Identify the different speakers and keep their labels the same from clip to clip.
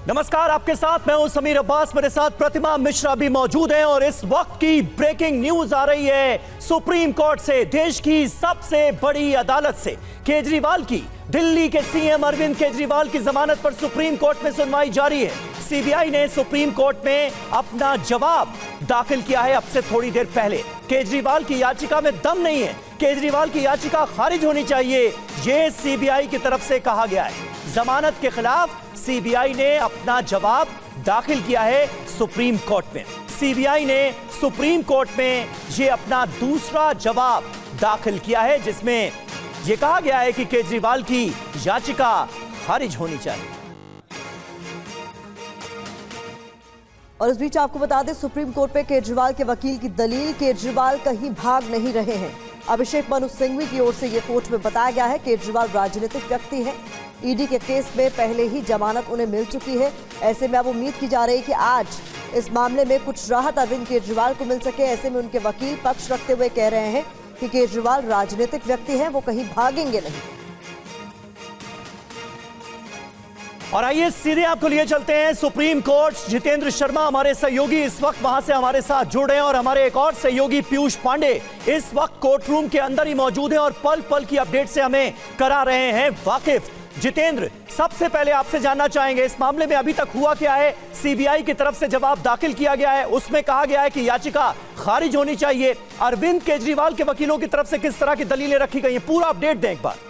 Speaker 1: नमस्कार, आपके साथ मैं हूं समीर अब्बास, मेरे साथ प्रतिमा मिश्रा भी मौजूद हैं और इस वक्त की ब्रेकिंग न्यूज आ रही है सुप्रीम कोर्ट से, देश की सबसे बड़ी अदालत से। केजरीवाल की, दिल्ली के सीएम अरविंद केजरीवाल की जमानत पर सुप्रीम कोर्ट में सुनवाई जारी है। सीबीआई ने सुप्रीम कोर्ट में अपना जवाब दाखिल किया है अब से थोड़ी देर पहले। केजरीवाल की याचिका में दम नहीं है, केजरीवाल की याचिका खारिज होनी चाहिए, यह सीबीआई की तरफ से कहा गया है। जमानत के खिलाफ सीबीआई ने अपना जवाब दाखिल किया है सुप्रीम कोर्ट में। सीबीआई ने सुप्रीम कोर्ट में यह अपना दूसरा जवाब दाखिल किया है, जिसमें यह कहा गया है कि केजरीवाल की याचिका खारिज होनी चाहिए।
Speaker 2: और इस बीच आपको बता दें, सुप्रीम कोर्ट में केजरीवाल के वकील की दलील, केजरीवाल कहीं भाग नहीं रहे हैं। अभिषेक मनु सिंघवी की ओर से यह कोर्ट में बताया गया है, केजरीवाल राजनीतिक व्यक्ति हैं। ईडी के केस में पहले ही जमानत उन्हें मिल चुकी है। ऐसे में अब उम्मीद की जा रही है कि आज इस मामले में कुछ राहत अरविंद केजरीवाल को मिल सके। ऐसे में उनके वकील पक्ष रखते हुए कह रहे हैं कि केजरीवाल राजनीतिक व्यक्ति हैं, वो कहीं भागेंगे नहीं।
Speaker 1: और आइए सीधे आपको लिए चलते हैं सुप्रीम कोर्ट। जितेंद्र शर्मा हमारे सहयोगी इस वक्त वहां से हमारे साथ जुड़ रहे हैं और हमारे एक और सहयोगी पीयूष पांडे इस वक्त कोर्ट रूम के अंदर ही मौजूद हैं और पल पल की अपडेट से हमें करा रहे हैं वाकिफ। जितेंद्र, सबसे पहले आपसे जानना चाहेंगे, इस मामले में अभी तक हुआ क्या है? सीबीआई की तरफ से जवाब दाखिल किया गया है, उसमें कहा गया है कि याचिका खारिज होनी चाहिए। अरविंद केजरीवाल के वकीलों की तरफ से किस तरह की दलीलें रखी गई हैं, पूरा अपडेट दें एक बार।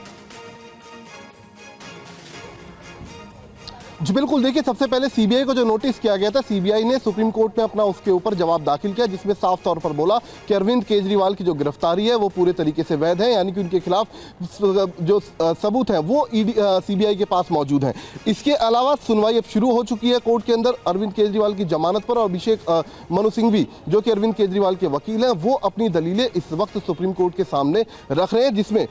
Speaker 3: जी बिल्कुल, देखिए सबसे पहले सीबीआई को जो नोटिस किया गया था, सीबीआई ने सुप्रीम कोर्ट में अपना उसके ऊपर जवाब दाखिल किया, जिसमें साफ तौर पर बोला कि अरविंद केजरीवाल की जो गिरफ्तारी है वो पूरे तरीके से वैध है, यानी कि उनके खिलाफ जो सबूत हैं वो सीबीआई के पास मौजूद हैं। इसके अलावा सुनवाई अब शुरू हो चुकी है कोर्ट के अंदर अरविंद केजरीवाल की जमानत पर, और अभिषेक मनु सिंघवी जो कि अरविंद केजरीवाल के वकील हैं, वो अपनी दलीलें इस वक्त सुप्रीम कोर्ट के सामने रख रहे हैं, जिसमें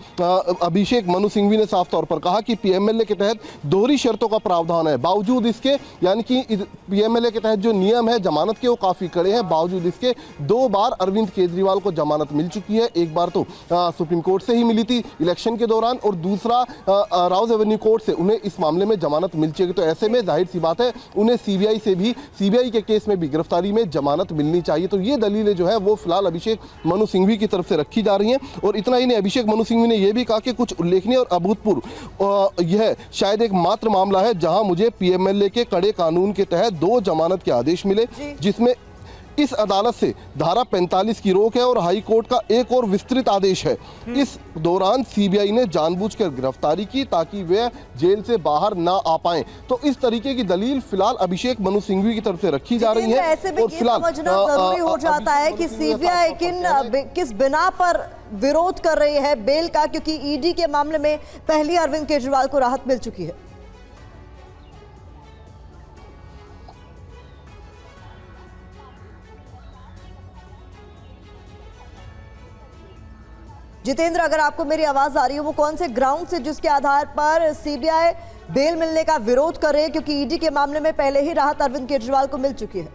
Speaker 3: अभिषेक मनु सिंघवी ने साफ तौर पर कहा कि पीएमएलए के तहत दोहरी शर्तों का प्रावधान है। बावजूद इसके, यानी कि पीएमएलए के तहत जो नियम है जमानत के वो काफी कड़े हैं, बावजूद इसके 2 बार अरविंद केजरीवाल को जमानत मिल चुकी है। एक बार तो सुप्रीम कोर्ट से ही मिली थी इलेक्शन के दौरान, और दूसरा राउज एवेन्यू कोर्ट से उन्हें इस मामले में जमानत मिल चुकी है। तो ऐसे में जाहिर सी बात है उन्हें सीबीआई से भी, सीबीआई के केस में भी गिरफ्तारी में जमानत मिलनी चाहिए। तो ये दलीलें जो है वो फिलहाल अभिषेक मनु सिंघवी की तरफ से रखी जा रही हैं। और इतना ही नहीं, अभिषेक मनु सिंघवी ने यह भी कहा कि कुछ उल्लेखनीय और अभूतपूर्व यह शायद एक मात्र मामला है जहां मुझे पीएमएलए के कड़े कानून के तहत 2 जमानत के आदेश मिले, जिसमें इस अदालत से धारा 45 की रोक है और हाई कोर्ट का एक और विस्तृत आदेश है। इस दौरान सीबीआई ने जानबूझकर गिरफ्तारी की ताकि वे जेल से बाहर ना आ पाएं। तो इस तरीके की दलील फिलहाल अभिषेक मनु सिंघवी की तरफ से रखी जा रही है।
Speaker 2: ऐसे में ये समझना जरूरी हो जाता है कि सीबीआई किस बिना पर विरोध कर रही है बेल का, क्योंकि ईडी के मामले में पहली अरविंद केजरीवाल को राहत मिल चुकी है। जितेंद्र, अगर आपको मेरी आवाज आ रही हो, वो कौन से ग्राउंड से जिसके आधार पर सीबीआई बेल मिलने का विरोध कर रहे हैं, क्योंकि ईडी के मामले में पहले ही राहत अरविंद केजरीवाल को मिल चुकी है?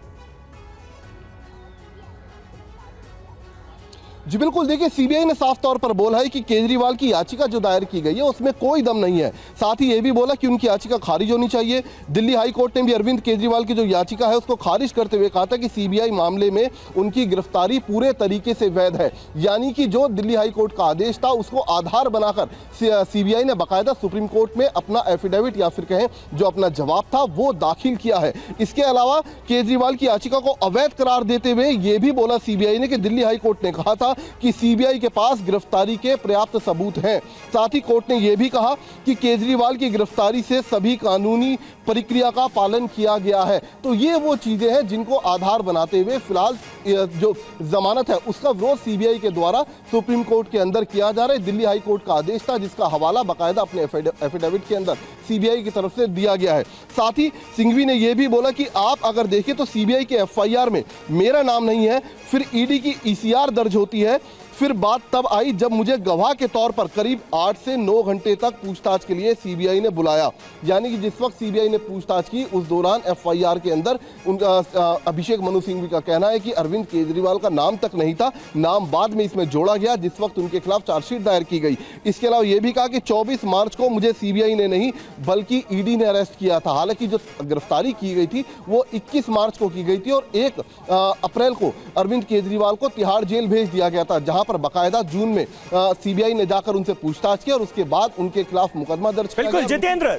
Speaker 3: जी बिल्कुल, देखिए सीबीआई ने साफ तौर पर बोला है कि केजरीवाल की याचिका जो दायर की गई है उसमें कोई दम नहीं है। साथ ही ये भी बोला कि उनकी याचिका खारिज होनी चाहिए। दिल्ली हाई कोर्ट ने भी अरविंद केजरीवाल की जो याचिका है उसको खारिज करते हुए कहा था कि सीबीआई मामले में उनकी गिरफ्तारी पूरे तरीके से वैध है, यानी कि जो दिल्ली हाई कोर्ट का आदेश था उसको आधार बनाकर सीबीआई ने बाकायदा सुप्रीम कोर्ट में अपना एफिडेविट या फिर कहें जो अपना जवाब था वो दाखिल किया है। इसके अलावा केजरीवाल की याचिका को अवैध करार देते हुए ये भी बोला सीबीआई ने कि दिल्ली हाई कोर्ट ने कहा था कि सीबीआई के पास गिरफ्तारी के पर्याप्त सबूत हैं। साथ ही कोर्ट ने यह भी कहा कि केजरीवाल की गिरफ्तारी से सभी कानूनी प्रक्रिया का पालन किया गया है। तो ये वो चीजें हैं जिनको आधार बनाते हुए फिलहाल जो जमानत है उसका विरोध सीबीआई के द्वारा सुप्रीम कोर्ट के अंदर किया जा रहा है। दिल्ली हाई कोर्ट का आदेश था जिसका हवाला बाकायदा अपने एफिडेविट के अंदर सीबीआई की तरफ से दिया गया है। साथ ही सिंघवी ने यह भी बोला कि आप अगर देखें तो सीबीआई के एफआईआर में मेरा नाम नहीं है, फिर ईडी की ईसीआर दर्ज होती है फिर बात तब आई जब मुझे गवाह के तौर पर करीब 8 से 9 घंटे तक पूछताछ के लिए सीबीआई ने बुलाया। यानी कि जिस वक्त सीबीआई ने पूछताछ की उस दौरान एफआईआर के अंदर उनका अभिषेक मनु सिंघवी का कहना है कि अरविंद केजरीवाल का नाम तक नहीं था, नाम बाद में इसमें जोड़ा गया जिस वक्त उनके खिलाफ चार्जशीट दायर की गई। इसके अलावा यह भी कहा कि 24 मार्च को मुझे सीबीआई ने नहीं बल्कि ईडी ने अरेस्ट किया था। हालांकि जो गिरफ्तारी की गई थी वो 21 मार्च को की गई थी और 1 अप्रैल को अरविंद केजरीवाल को तिहाड़ जेल भेज दिया गया था, जहां पर बाकायदा जून में सीबीआई ने जाकर उनसे पूछताछ की और उसके बाद उनके खिलाफ मुकदमा दर्ज किया।
Speaker 1: बिल्कुल जितेंद्र,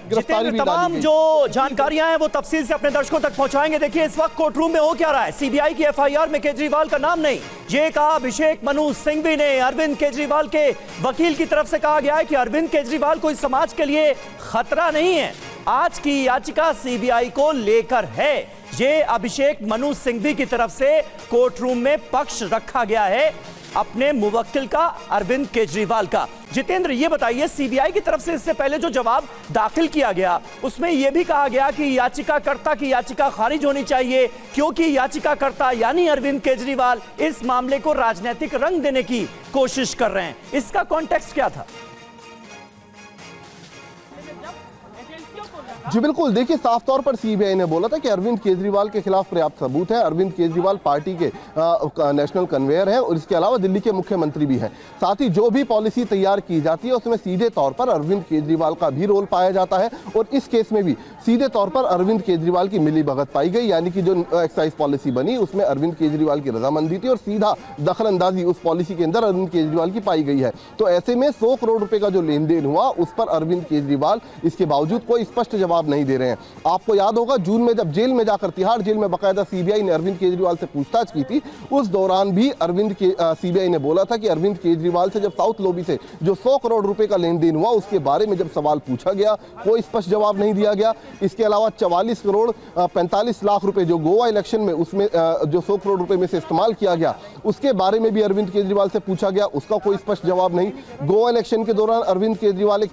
Speaker 1: तमाम जो जानकारियां हैं वो तफसील से अपने दर्शकों तक पहुंचाएंगे। देखिए इस वक्त कोर्ट रूम में हो क्या रहा है। सीबीआई की एफआईआर में केजरीवाल का नाम नहीं, ये कहा अभिषेक मनु सिंघवी ने। अरविंद केजरीवाल के वकील की तरफ से कहा गया है कि अरविंद केजरीवाल कोई समाज के लिए खतरा नहीं है। आज की याचिका सीबीआई को लेकर है। ये अभिषेक मनु सिंघवी की तरफ से कोर्ट रूम में पक्ष रखा गया है अपने मुवक्किल का, अरविंद केजरीवाल का। जितेंद्र ये बताइए, सीबीआई की तरफ से इससे पहले जो जवाब दाखिल किया गया उसमें यह भी कहा गया कि याचिकाकर्ता की याचिका खारिज होनी चाहिए क्योंकि याचिकाकर्ता यानी अरविंद केजरीवाल इस मामले को राजनीतिक रंग देने की कोशिश कर रहे हैं। इसका कॉन्टेक्स्ट क्या था?
Speaker 3: जी बिल्कुल, देखिए साफ तौर पर सीबीआई ने बोला था कि अरविंद केजरीवाल के खिलाफ पर्याप्त सबूत है। अरविंद केजरीवाल पार्टी के नेशनल कन्वेयर हैं और इसके अलावा दिल्ली के मुख्यमंत्री भी हैं। साथ ही जो भी पॉलिसी तैयार की जाती है उसमें सीधे तौर पर अरविंद केजरीवाल का भी रोल पाया जाता है और इस केस में भी सीधे तौर पर अरविंद केजरीवाल की मिलीभगत पाई गई। यानी कि जो एक्साइज पॉलिसी बनी उसमें अरविंद केजरीवाल की रजामंदी थी और सीधा दखलंदाजी उस पॉलिसी के अंदर अरविंद केजरीवाल की पाई गई है। तो ऐसे में 100 करोड़ रुपए का जो लेन देन हुआ उस पर अरविंद केजरीवाल इसके बावजूद कोई स्पष्ट जवाब नहीं दे रहे हैं। आपको याद होगा जून में जब जेल में जाकर तिहाड़ जेल में बाकायदा सीबीआई ने अरविंद केजरीवाल से पूछताछ की थी, उस दौरान भी सीबीआई ने बोला था कि अरविंद केजरीवाल से जब साउथ लॉबी से जो 100 करोड़ रुपए का लेन देन हुआ उसके बारे में जब सवाल पूछा गया कोई स्पष्ट जवाब नहीं दिया गया। इसके अलावा 44 करोड़ 45 लाख रुपए जो गोवा इलेक्शन में उसमें जो 100 करोड़ रुपए में से इस्तेमाल किया गया उसके बारे में भी अरविंद केजरीवाल से पूछा गया, उसका कोई स्पष्ट जवाब नहीं। गोवा इलेक्शन के दौरान अरविंद केजरीवाल एक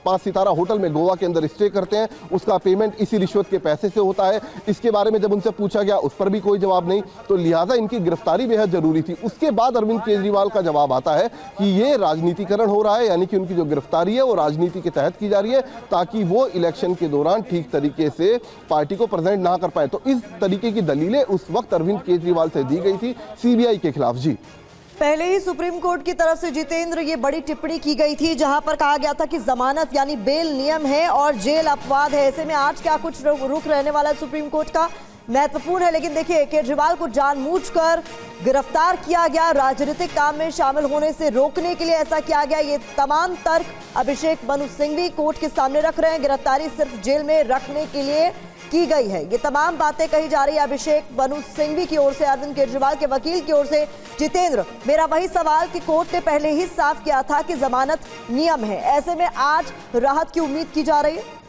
Speaker 3: 5 सितारा होटल में गोवा के अंदर स्टे करते हैं, उसका पेमेंट इसी रिश्वत के पैसे से होता है। इसके बारे में जब उनसे पूछा गया उस पर भी कोई जवाब नहीं। तो लिहाजा इनकी गिरफ्तारी बेहद जरूरी थी। उसके बाद अरविंद केजरीवाल का जवाब आता है कि ये राजनीतिकरण हो रहा है, यानी कि उनकी जो गिरफ्तारी है वो राजनीति के तहत की जा रही है ताकि वो इलेक्शन के दौरान ठीक तरीके से पार्टी को प्रेजेंट ना कर पाए। तो इस तरीके की दलीलें उस वक्त अरविंद केजरीवाल से दी गई थी सीबीआई के खिलाफ। जी
Speaker 2: पहले ही सुप्रीम कोर्ट की तरफ से जितेंद्र ये बड़ी टिप्पणी की गई थी जहां पर कहा गया था कि जमानत यानी बेल नियम है और जेल अपवाद है। ऐसे में आज क्या कुछ रुख रहने वाला है सुप्रीम कोर्ट का, महत्वपूर्ण है। लेकिन देखिए केजरीवाल को जानबूझकर गिरफ्तार किया गया, राजनीतिक काम में शामिल होने से रोकने के लिए ऐसा किया गया। ये तमाम तर्क अभिषेक मनु सिंघवी कोर्ट के सामने रख रहे हैं। गिरफ्तारी सिर्फ जेल में रखने के लिए की गई है, ये तमाम बातें कही जा रही है अभिषेक मनु सिंघवी की ओर से, अरविंद केजरीवाल के वकील की ओर से। जितेंद्र, मेरा वही सवाल कि कोर्ट ने पहले ही साफ किया था कि जमानत नियम है, ऐसे में आज राहत की उम्मीद की जा रही है।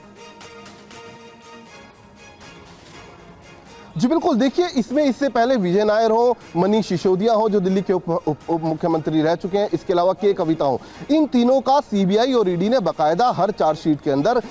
Speaker 3: जी बिल्कुल, देखिए इसमें इससे पहले विजय नायर हो, मनीष सिसोदिया हो जो दिल्ली के उप मुख्यमंत्री रह चुके हैं, इसके अलावा के कविता हो, इन तीनों का सीबीआई और ईडी ने बाकायदा हर चार्जशीट के अंदर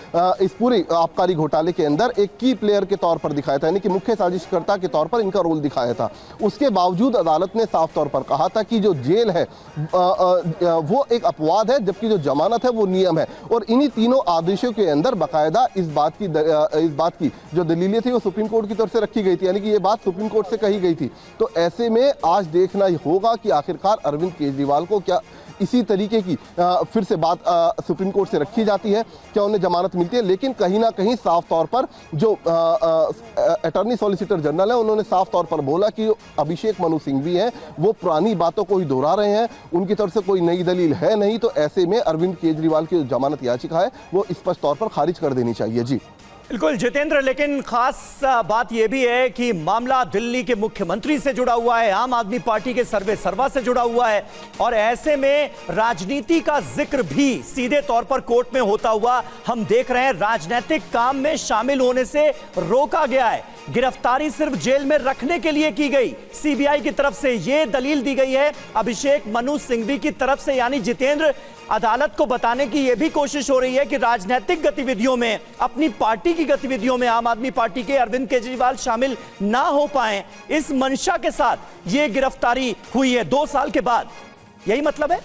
Speaker 3: इस पूरे आबकारी घोटाले के अंदर एक की प्लेयर के तौर पर दिखाया था, यानी कि मुख्य साजिशकर्ता के तौर पर इनका रोल दिखाया था। उसके बावजूद अदालत ने साफ तौर पर कहा था कि जो जेल है वो एक अपवाद है जबकि जो जमानत है वो नियम है। और इन्हीं तीनों आदेशों के अंदर बाकायदा इस बात की जो दलीलें थी वो सुप्रीम कोर्ट की तरफ से रखी गई थी, यानी कि ये बात सुप्रीम कोर्ट से कही गई थी। तो ऐसे में आज देखना ही होगा कि आखिरकार अरविंद केजरीवाल को क्या इसी तरीके की फिर से बात सुप्रीम कोर्ट से रखी जाती है, क्या उन्हें जमानत मिलती है। लेकिन कहीं ना कहीं साफ तौर पर जो अटॉर्नी सॉलिसिटर जनरल है उन्होंने साफ तौर पर बोला कि अभिषेक मनु सिंघवी हैं वो पुरानी बातों को ही दोहरा रहे हैं, उनकी तरफ से कोई नई दलील है नहीं। तो ऐसे में अरविंद केजरीवाल की जो जमानत याचिका है वो स्पष्ट तौर पर खारिज कर देनी चाहिए। जी
Speaker 1: बिल्कुल जितेंद्र, लेकिन खास बात यह भी है कि मामला दिल्ली के मुख्यमंत्री से जुड़ा हुआ है, आम आदमी पार्टी के सर्वे सर्वा से जुड़ा हुआ है और ऐसे में राजनीति का जिक्र भी सीधे तौर पर कोर्ट में होता हुआ हम देख रहे हैं। राजनीतिक काम में शामिल होने से रोका गया है, गिरफ्तारी सिर्फ जेल में रखने के लिए की गई। सीबीआई की तरफ से यह दलील दी गई है अभिषेक मनु सिंघवी की तरफ से, यानी जितेंद्र अदालत को बताने की यह भी कोशिश हो रही है कि राजनीतिक गतिविधियों में, अपनी पार्टी की गतिविधियों में आम आदमी पार्टी के अरविंद केजरीवाल शामिल ना हो पाए। इस मंशा के साथ यह गिरफ्तारी हुई है 2 साल के बाद। यही मतलब है?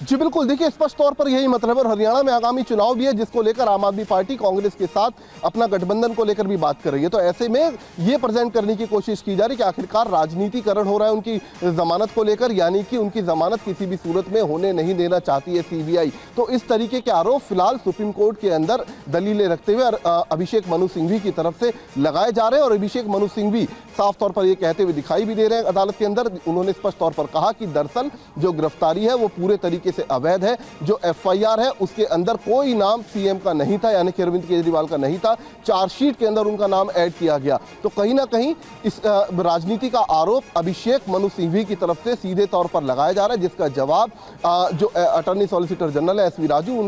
Speaker 3: जी बिल्कुल, देखिए स्पष्ट तौर पर यही मतलब है। और हरियाणा में आगामी चुनाव भी है, जिसको लेकर आम आदमी पार्टी कांग्रेस के साथ अपना गठबंधन को लेकर भी बात कर रही है। तो ऐसे में ये प्रेजेंट करने की कोशिश की जा रही है कि आखिरकार राजनीतिकरण हो रहा है उनकी जमानत को लेकर, यानी कि उनकी जमानत किसी भी सूरत में होने नहीं देना चाहती है सीबीआई। तो इस तरीके के आरोप फिलहाल सुप्रीम कोर्ट के अंदर दलीलें रखते हुए अभिषेक मनु सिंघवी की तरफ से लगाए जा रहे हैं। और अभिषेक मनु सिंघवी साफ तौर पर यह कहते हुए दिखाई भी दे रहे हैं अदालत के अंदर। उन्होंने स्पष्ट तौर पर कहा कि दरअसल जो गिरफ्तारी है वो पूरे तरीके से अवैध है। जो एफआईआर है उसके अंदर कोई नाम सीएम का नहीं था, यानी कि अरविंद केजरीवाल का नहीं था। चार्जशीट के अंदर उनका नाम ऐड किया गया। तो कहीं ना कहीं इस राजनीति का आरोप अभिषेक मनु सिंघवी की तरफ से सीधे तौर पर लगाया जा रहा है, जिसका जवाब जो अटॉर्नी सॉलिसिटर जनरल है एसवी राजू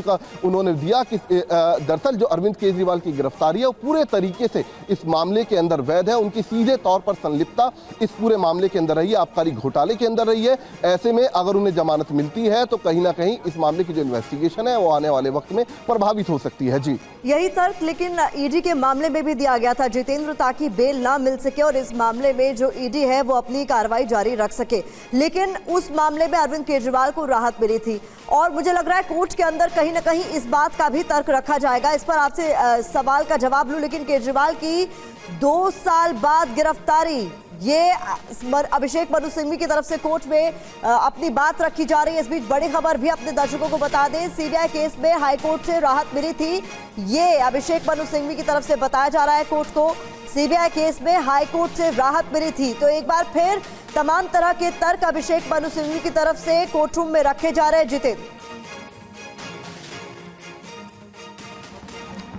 Speaker 3: उन्होंने दिया कि दरअसल जो अरविंद केजरीवाल की गिरफ्तारी है वो पूरे तरीके से इस मामले के अंदर वैध है। उनकी सीधे तौर पर संलिप्तता इस पूरे मामले के अंदर रही है, आबकारी घोटाले के अंदर रही है। ऐसे में अगर उन्हें जमानत मिलती है तो कहीं ना कहीं इस मामले की जो इन्वेस्टिगेशन है वो आने वाले वक्त में प्रभावित हो सकती है। जी
Speaker 2: यही तर्क लेकिन ईडी के मामले में भी दिया गया था जितेंद्र, ताकि बेल ना मिल सके और इस मामले में जो ईडी है वो अपनी कार्रवाई जारी रख सके। लेकिन उस मामले में अरविंद केजरीवाल को राहत मिली थी और मुझे लग रहा है कोर्ट के अंदर कहीं ना कहीं इस बात का भी तर्क रखा जाएगा। इस पर आपसे सवाल का जवाब लूं, लेकिन केजरीवाल की 2 साल बाद गिरफ्तारी, ये अभिषेक मनु सिंघवी की तरफ से कोर्ट में अपनी बात रखी जा रही है। इस बीच बड़ी खबर भी अपने दर्शकों को बता दें, सीबीआई केस में हाईकोर्ट से राहत मिली थी। ये अभिषेक मनु सिंघवी की तरफ से बताया जा रहा है कोर्ट को, सीबीआई केस में हाईकोर्ट से राहत मिली थी। तो एक बार फिर तमाम तरह के तर्क अभिषेक मनु सिंघवी की तरफ से कोर्ट रूम में रखे जा रहे हैं। जितेंद्र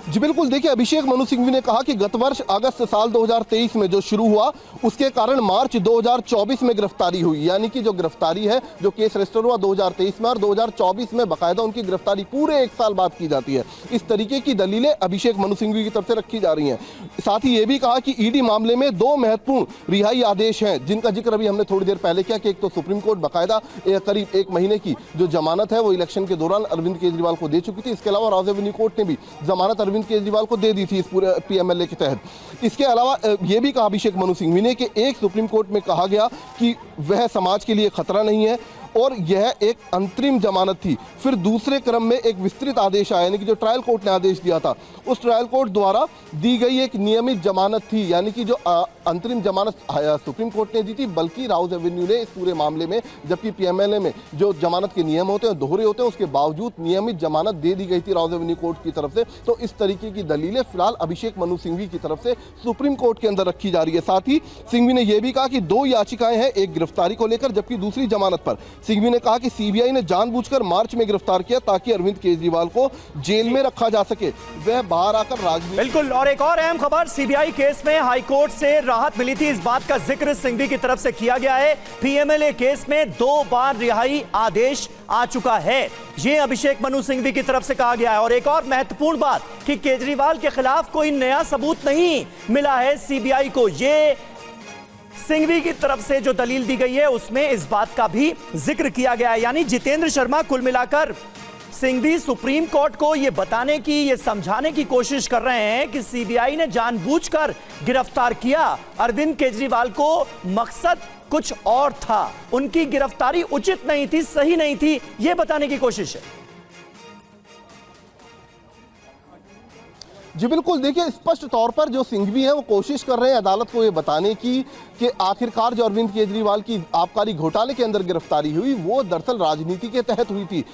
Speaker 3: जी बिल्कुल, देखिए अभिषेक मनु सिंघवी ने कहा कि गत वर्ष अगस्त साल 2023 में जो शुरू हुआ उसके कारण मार्च 2024 में गिरफ्तारी हुई, यानी कि जो गिरफ्तारी है, जो केस रजिस्टर हुआ 2023 में और 2024 में बाकायदा उनकी गिरफ्तारी पूरे 1 साल बाद की जाती है। इस तरीके की दलीलें अभिषेक मनु सिंघवी की तरफ से रखी जा रही हैं। साथ ही ये भी कहा कि ईडी मामले में 2 महत्वपूर्ण रिहाई आदेश हैं, जिनका जिक्र अभी हमने थोड़ी देर पहले किया कि एक तो सुप्रीम कोर्ट बाकायदा करीब 1 महीने की जो जमानत है वो इलेक्शन के दौरान अरविंद केजरीवाल को दे चुकी थी। इसके अलावा राउज एवेन्यू कोर्ट ने भी जमानत अरविंद केजरीवाल को दे दी थी इस पूरे पीएमएलए के तहत। इसके अलावा यह भी कहा अभिषेक मनु सिंघवी ने कि एक सुप्रीम कोर्ट में कहा गया कि वह समाज के लिए खतरा नहीं है और यह एक अंतरिम जमानत थी। फिर दूसरे क्रम में एक विस्तृत आदेश आया, यानी कि जो ट्रायल कोर्ट ने आदेश दिया था उस ट्रायल कोर्ट द्वारा दी गई एक नियमित जमानत थी, यानी कि जो अंतरिम जमानत सुप्रीम कोर्ट ने दी थी, बल्कि राउज एवेन्यू ने इस पूरे मामले में, जबकि पीएमएलए में जो जमानत के नियम होते हैं दोहरे होते हैं, उसके बावजूद नियमित जमानत दे दी गई थी राउज एवेन्यू कोर्ट की तरफ से। तो इस तरीके की दलीलें फिलहाल अभिषेक मनु सिंघवी की तरफ से सुप्रीम कोर्ट के अंदर रखी जा रही है। साथ ही सिंघवी ने यह भी कहा कि 2 याचिकाएं हैं, एक गिरफ्तारी को लेकर जबकि दूसरी जमानत पर। सिंघवी ने कहा कि सीबीआई ने जानबूझकर मार्च में गिरफ्तार किया ताकि अरविंद केजरीवाल को जेल में रखा जा सके, वह बाहर आकर राजनीति।
Speaker 1: बिल्कुल, और एक और अहम खबर, सीबीआई केस में हाईकोर्ट से राहत मिली थी, इस बात का जिक्र सिंघवी की तरफ से किया गया है। पीएमएलए केस में 2 बार रिहाई आदेश आ चुका है, ये अभिषेक मनु सिंघवी की तरफ से कहा गया है। और एक और महत्वपूर्ण बात कि केजरीवाल के खिलाफ कोई नया सबूत नहीं मिला है सीबीआई को, ये सिंघवी की तरफ से जो दलील दी गई है उसमें इस बात का भी जिक्र किया गया है। यानी जितेंद्र शर्मा, कुल मिलाकर सिंघवी सुप्रीम कोर्ट को यह बताने की, यह समझाने की कोशिश कर रहे हैं कि सीबीआई ने जानबूझकर गिरफ्तार किया अरविंद केजरीवाल को, मकसद कुछ और था, उनकी गिरफ्तारी उचित नहीं थी, सही नहीं थी, यह बताने की कोशिश है।
Speaker 3: जी बिल्कुल, देखिए स्पष्ट तौर पर जो सिंघवी है वो कोशिश कर रहे हैं अदालत को ये बताने की कि आखिरकार जो अरविंद केजरीवाल की आबकारी घोटाले के अंदर गिरफ्तारी हुई वो दरअसल राजनीति के तहत हुई थी।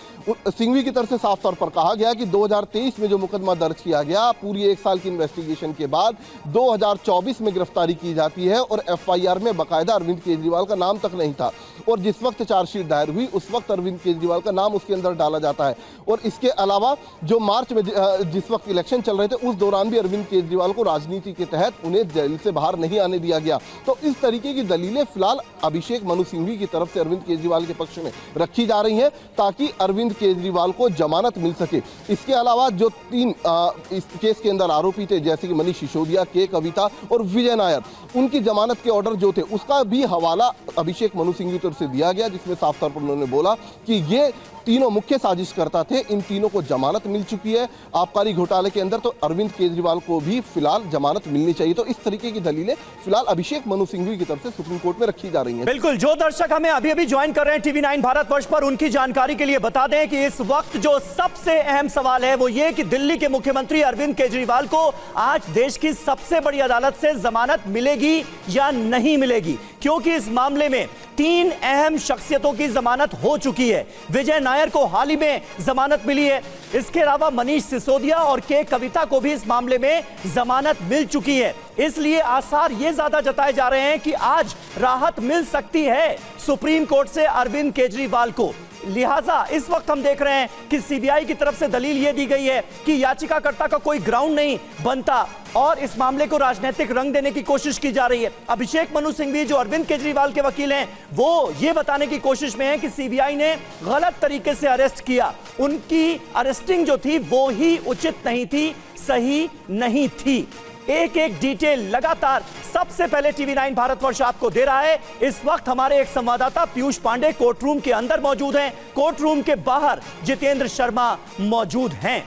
Speaker 3: सिंघवी की तरफ से साफ तौर पर कहा गया कि 2023 में जो मुकदमा दर्ज किया गया, पूरी 1 साल की इन्वेस्टिगेशन के बाद 2024 में गिरफ्तारी की जाती है और एफआईआर में बाकायदा अरविंद केजरीवाल का नाम तक नहीं था और जिस वक्त चार्जशीट दायर हुई उस वक्त अरविंद केजरीवाल का नाम उसके अंदर डाला जाता है। और इसके अलावा जो मार्च में जिस वक्त इलेक्शन चल रहे थे उस दौरान भी अरविंद केजरीवाल को राजनीति के तहत उन्हें जेल से बाहर नहीं आने दिया गया। तो इस तरीके की दलीलें फिलहाल अभिषेक मनु सिंघवी की तरफ से अरविंद केजरीवाल के पक्ष में रखी जा रही हैं ताकि अरविंद केजरीवाल को जमानत मिल सके। इसके अलावा जो 3 इस केस के अंदर आरोपी थे, जैसे कि मनीष सिसोदिया, के कविता और विजय नायर, उनकी जमानत के ऑर्डर जो थे उसका भी हवाला अभिषेक मनु सिंघवी की तरफ से दिया गया, जिसमें साफ तौर पर उन्होंने बोला कि ये तीनों मुख्य साजिशकर्ता थे, इन तीनों को जमानत मिल चुकी है आबकारी घोटाले के अंदर। तो अरविंद केजरीवाल को भी फिलहाल जमानत मिलनी चाहिए। तो इस तरीके की दलीलें फिलहाल अभिषेक मनु सिंघवी की तरफ से सुप्रीम कोर्ट में रखी जा रही हैं।
Speaker 1: बिल्कुल, जो दर्शक हमें अभी अभी ज्वाइन कर रहे हैं टीवी 9 भारतवर्ष पर, उनकी जानकारी के लिए बता दें कि इस वक्त जो सबसे अहम सवाल है वो ये कि दिल्ली के मुख्यमंत्री अरविंद केजरीवाल को आज देश की सबसे बड़ी अदालत से जमानत मिलेगी या नहीं मिलेगी, क्योंकि इस मामले में 3 अहम शख्सियतों की जमानत हो चुकी है। विजय नायर को हाल ही में जमानत मिली है, इसके अलावा मनीष सिसोदिया और के कविता को भी इस मामले में जमानत मिल चुकी है। इसलिए आसार ये ज्यादा जताए जा रहे हैं कि आज राहत मिल सकती है सुप्रीम कोर्ट से अरविंद केजरीवाल को। लिहाजा इस वक्त हम देख रहे हैं कि सीबीआई की तरफ से दलील यह दी गई है कि याचिकाकर्ता का कोई ग्राउंड नहीं बनता और इस मामले को राजनीतिक रंग देने की कोशिश की जा रही है। अभिषेक मनु सिंघवी जो अरविंद केजरीवाल के वकील हैं, वो ये बताने की कोशिश में है कि सीबीआई ने गलत तरीके से अरेस्ट किया, उनकी अरेस्टिंग जो थी वो ही उचित नहीं थी, सही नहीं थी। एक एक डिटेल लगातार सबसे पहले टीवी 9 भारतवर्ष आपको दे रहा है। इस वक्त हमारे एक संवाददाता पीयूष पांडे कोर्ट रूम के अंदर मौजूद हैं, कोर्ट रूम के बाहर जितेंद्र शर्मा मौजूद हैं।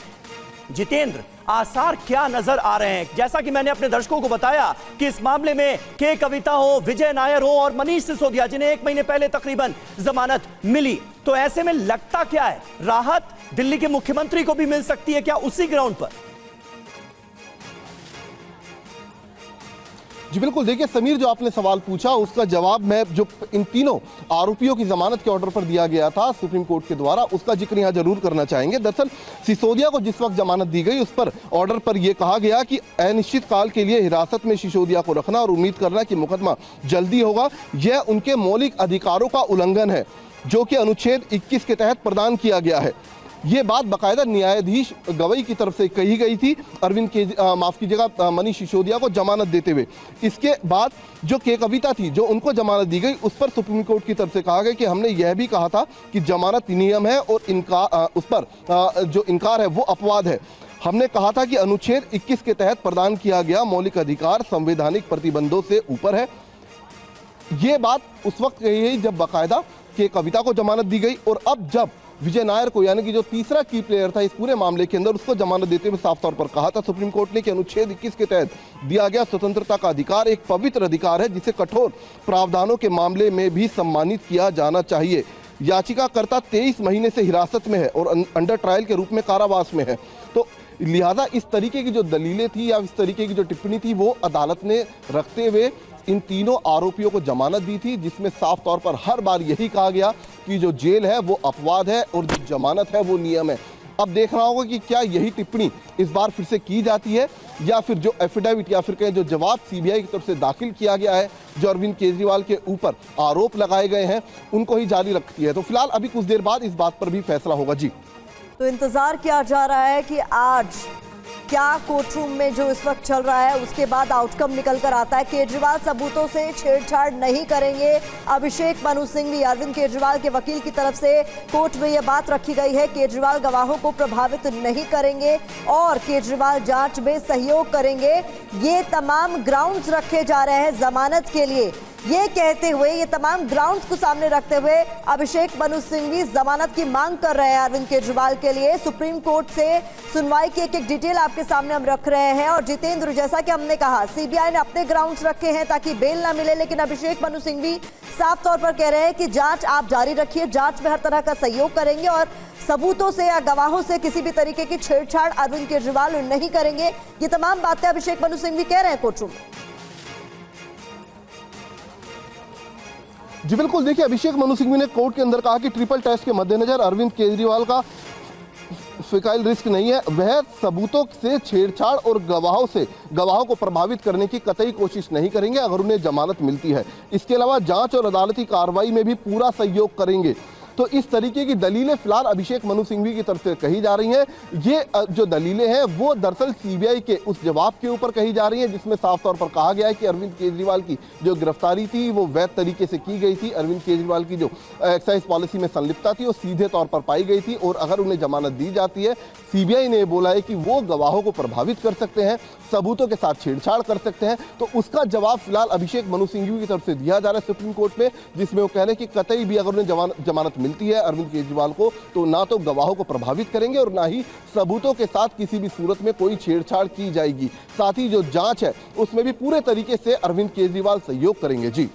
Speaker 1: जितेंद्र, आसार क्या नजर आ रहे हैं? जैसा कि मैंने अपने दर्शकों को बताया कि इस मामले में के कविता हो, विजय नायर हो और मनीष सिसोदिया, जिन्हें 1 महीने पहले तकरीबन जमानत मिली, तो ऐसे में लगता क्या है, राहत दिल्ली के मुख्यमंत्री को भी मिल सकती है क्या उसी ग्राउंड पर?
Speaker 3: जी बिल्कुल, देखिए समीर, जो आपने सवाल पूछा उसका जवाब मैं जो इन तीनों आरोपियों की जमानत के ऑर्डर पर दिया गया था सुप्रीम कोर्ट के द्वारा, उसका जिक्र यहां जरूर करना चाहेंगे। दरअसल सिसोदिया को जिस वक्त जमानत दी गई उस पर ऑर्डर पर यह कहा गया कि अनिश्चित काल के लिए हिरासत में सिसोदिया को रखना और उम्मीद करना कि मुकदमा जल्दी होगा, यह उनके मौलिक अधिकारों का उल्लंघन है जो कि अनुच्छेद 21 के तहत प्रदान किया गया है। ये बात बाकायदा न्यायाधीश गवई की तरफ से कही गई थी अरविंद के माफ कीजिएगा मनीष सिसोदिया को जमानत देते हुए। इसके बाद जो के कविता थी जो उनको जमानत दी गई उस पर सुप्रीम कोर्ट की तरफ से कहा गया कि हमने यह भी कहा था कि जमानत नियम है और उस पर जो इनकार है वो अपवाद है। हमने कहा था कि अनुच्छेद 21 के तहत प्रदान किया गया मौलिक अधिकार संवैधानिक प्रतिबंधों से ऊपर है। ये बात उस वक्त कही गई जब बाकायदा के कविता को जमानत दी गई, और अब जब विजय नायर को, यानी कि जो तीसरा की प्लेयर था इस पूरे मामले के अंदर, उसको जमानत देते हुए साफ तौर पर कहा था सुप्रीम कोर्ट ने कि अनुच्छेद 21 के तहत दिया गया स्वतंत्रता का अधिकार एक पवित्र अधिकार है जिसे कठोर प्रावधानों के मामले में भी सम्मानित किया जाना चाहिए। याचिकाकर्ता 23 महीने से हिरासत में है और अंडर ट्रायल के रूप में कारावास में है। तो लिहाजा इस तरीके की जो दलीलें थी या इस तरीके की जो टिप्पणी थी वो अदालत ने रखते हुए इन तीनों आरोपियों को जमानत दी थी, जिसमें साफ तौर पर हर बार यही कहा गया कि जो जेल है वो अपवाद है और जो जमानत है वो नियम है। अब देखना होगा कि क्या यही टिप्पणी इस बार फिर से की जाती है या फिर जो एफिडेविट या फिर कहें जो जवाब सीबीआई की तरफ से दाखिल किया गया है, जो अरविंद केजरीवाल के ऊपर आरोप लगाए गए हैं, उनको ही जारी रखती है। तो फिलहाल अभी कुछ देर बाद इस बात पर भी फैसला होगा। जी,
Speaker 2: तो इंतजार किया जा रहा है कि आज क्या कोर्ट रूम में जो इस वक्त चल रहा है उसके बाद आउटकम निकल कर आता है। केजरीवाल सबूतों से छेड़छाड़ नहीं करेंगे, अभिषेक मनु सिंघवी अरविंद केजरीवाल के वकील की तरफ से कोर्ट में यह बात रखी गई है। केजरीवाल गवाहों को प्रभावित नहीं करेंगे और केजरीवाल जांच में सहयोग करेंगे। ये तमाम ग्राउंड्स रखे जा रहे हैं जमानत के लिए। ये कहते हुए, ये तमाम ग्राउंड्स को सामने रखते हुए अभिषेक मनु सिंघवी जमानत की मांग कर रहे हैं अरविंद केजरीवाल के लिए। सुप्रीम कोर्ट से सुनवाई की एक एक डिटेल आपके सामने हम रख रहे हैं। और जितेंद्र, जैसा कि हमने कहा, सीबीआई ने अपने ग्राउंड्स रखे हैं ताकि बेल ना मिले, लेकिन अभिषेक मनु सिंघवी साफ तौर पर कह रहे हैं कि जांच आप जारी रखिए, जांच में हर तरह का सहयोग करेंगे और सबूतों से या गवाहों से किसी भी तरीके की छेड़छाड़ अरविंद केजरीवाल नहीं करेंगे। ये तमाम बातें अभिषेक मनु सिंघवी कह रहे हैं कोर्ट रूम में।
Speaker 3: जी बिल्कुल, देखिए अभिषेक मनु सिंघवी ने कोर्ट के अंदर कहा कि ट्रिपल टेस्ट के मद्देनजर अरविंद केजरीवाल का फिकाइल रिस्क नहीं है, वह सबूतों से छेड़छाड़ और गवाहों को प्रभावित करने की कतई कोशिश नहीं करेंगे अगर उन्हें जमानत मिलती है। इसके अलावा जांच और अदालती कार्रवाई में भी पूरा सहयोग करेंगे। तो इस तरीके की दलीलें फिलहाल अभिषेक मनु सिंघवी की तरफ से कही जा रही हैं। ये जो दलीलें हैं वो दरअसल सीबीआई के उस जवाब के ऊपर कही जा रही हैं जिसमें साफ तौर पर कहा गया है कि अरविंद केजरीवाल की जो गिरफ्तारी थी वो वैध तरीके से की गई थी। अरविंद केजरीवाल की जो एक्साइज पॉलिसी में संलिप्तता थी वो सीधे तौर पर पाई गई थी और अगर उन्हें जमानत दी जाती है, सीबीआई ने बोला है कि वो गवाहों को प्रभावित कर सकते हैं, सबूतों के साथ छेड़छाड़ कर सकते हैं। तो उसका जवाब फिलहाल अभिषेक मनु सिंघवी की तरफ से दिया जा रहा है सुप्रीम कोर्ट में, जिसमें वो कह रहे हैं कि कतई भी अगर उन्हें जमानत मिलती है अरविंद केजरीवाल को तो ना तो गवाहों को प्रभावित करेंगे और ना ही सबूतों के साथ किसी भी सूरत में कोई छेड़छाड़ की जाएगी। साथ ही जो जांच है उसमें भी पूरे तरीके से अरविंद केजरीवाल सहयोग करेंगे। जी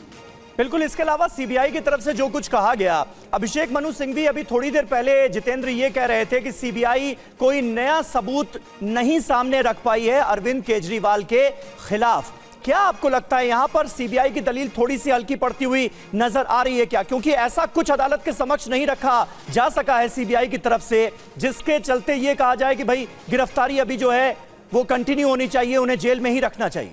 Speaker 1: बिल्कुल। इसके अलावा सीबीआई की तरफ से जो कुछ कहा गया, अभिषेक मनु सिंघवी अभी थोड़ी देर पहले जितेंद्र ये कह रहे थे कि सीबीआई कोई नया सबूत नहीं सामने रख पाई है अरविंद केजरीवाल के खिलाफ। क्या आपको लगता है यहां पर सीबीआई की दलील थोड़ी सी हल्की पड़ती हुई नजर आ रही है क्या? क्योंकि ऐसा कुछ अदालत के समक्ष नहीं रखा जा सका है सीबीआई की तरफ से जिसके चलते यह कहा जाए कि भाई गिरफ्तारी अभी जो है वो कंटिन्यू होनी चाहिए, उन्हें जेल में ही रखना चाहिए।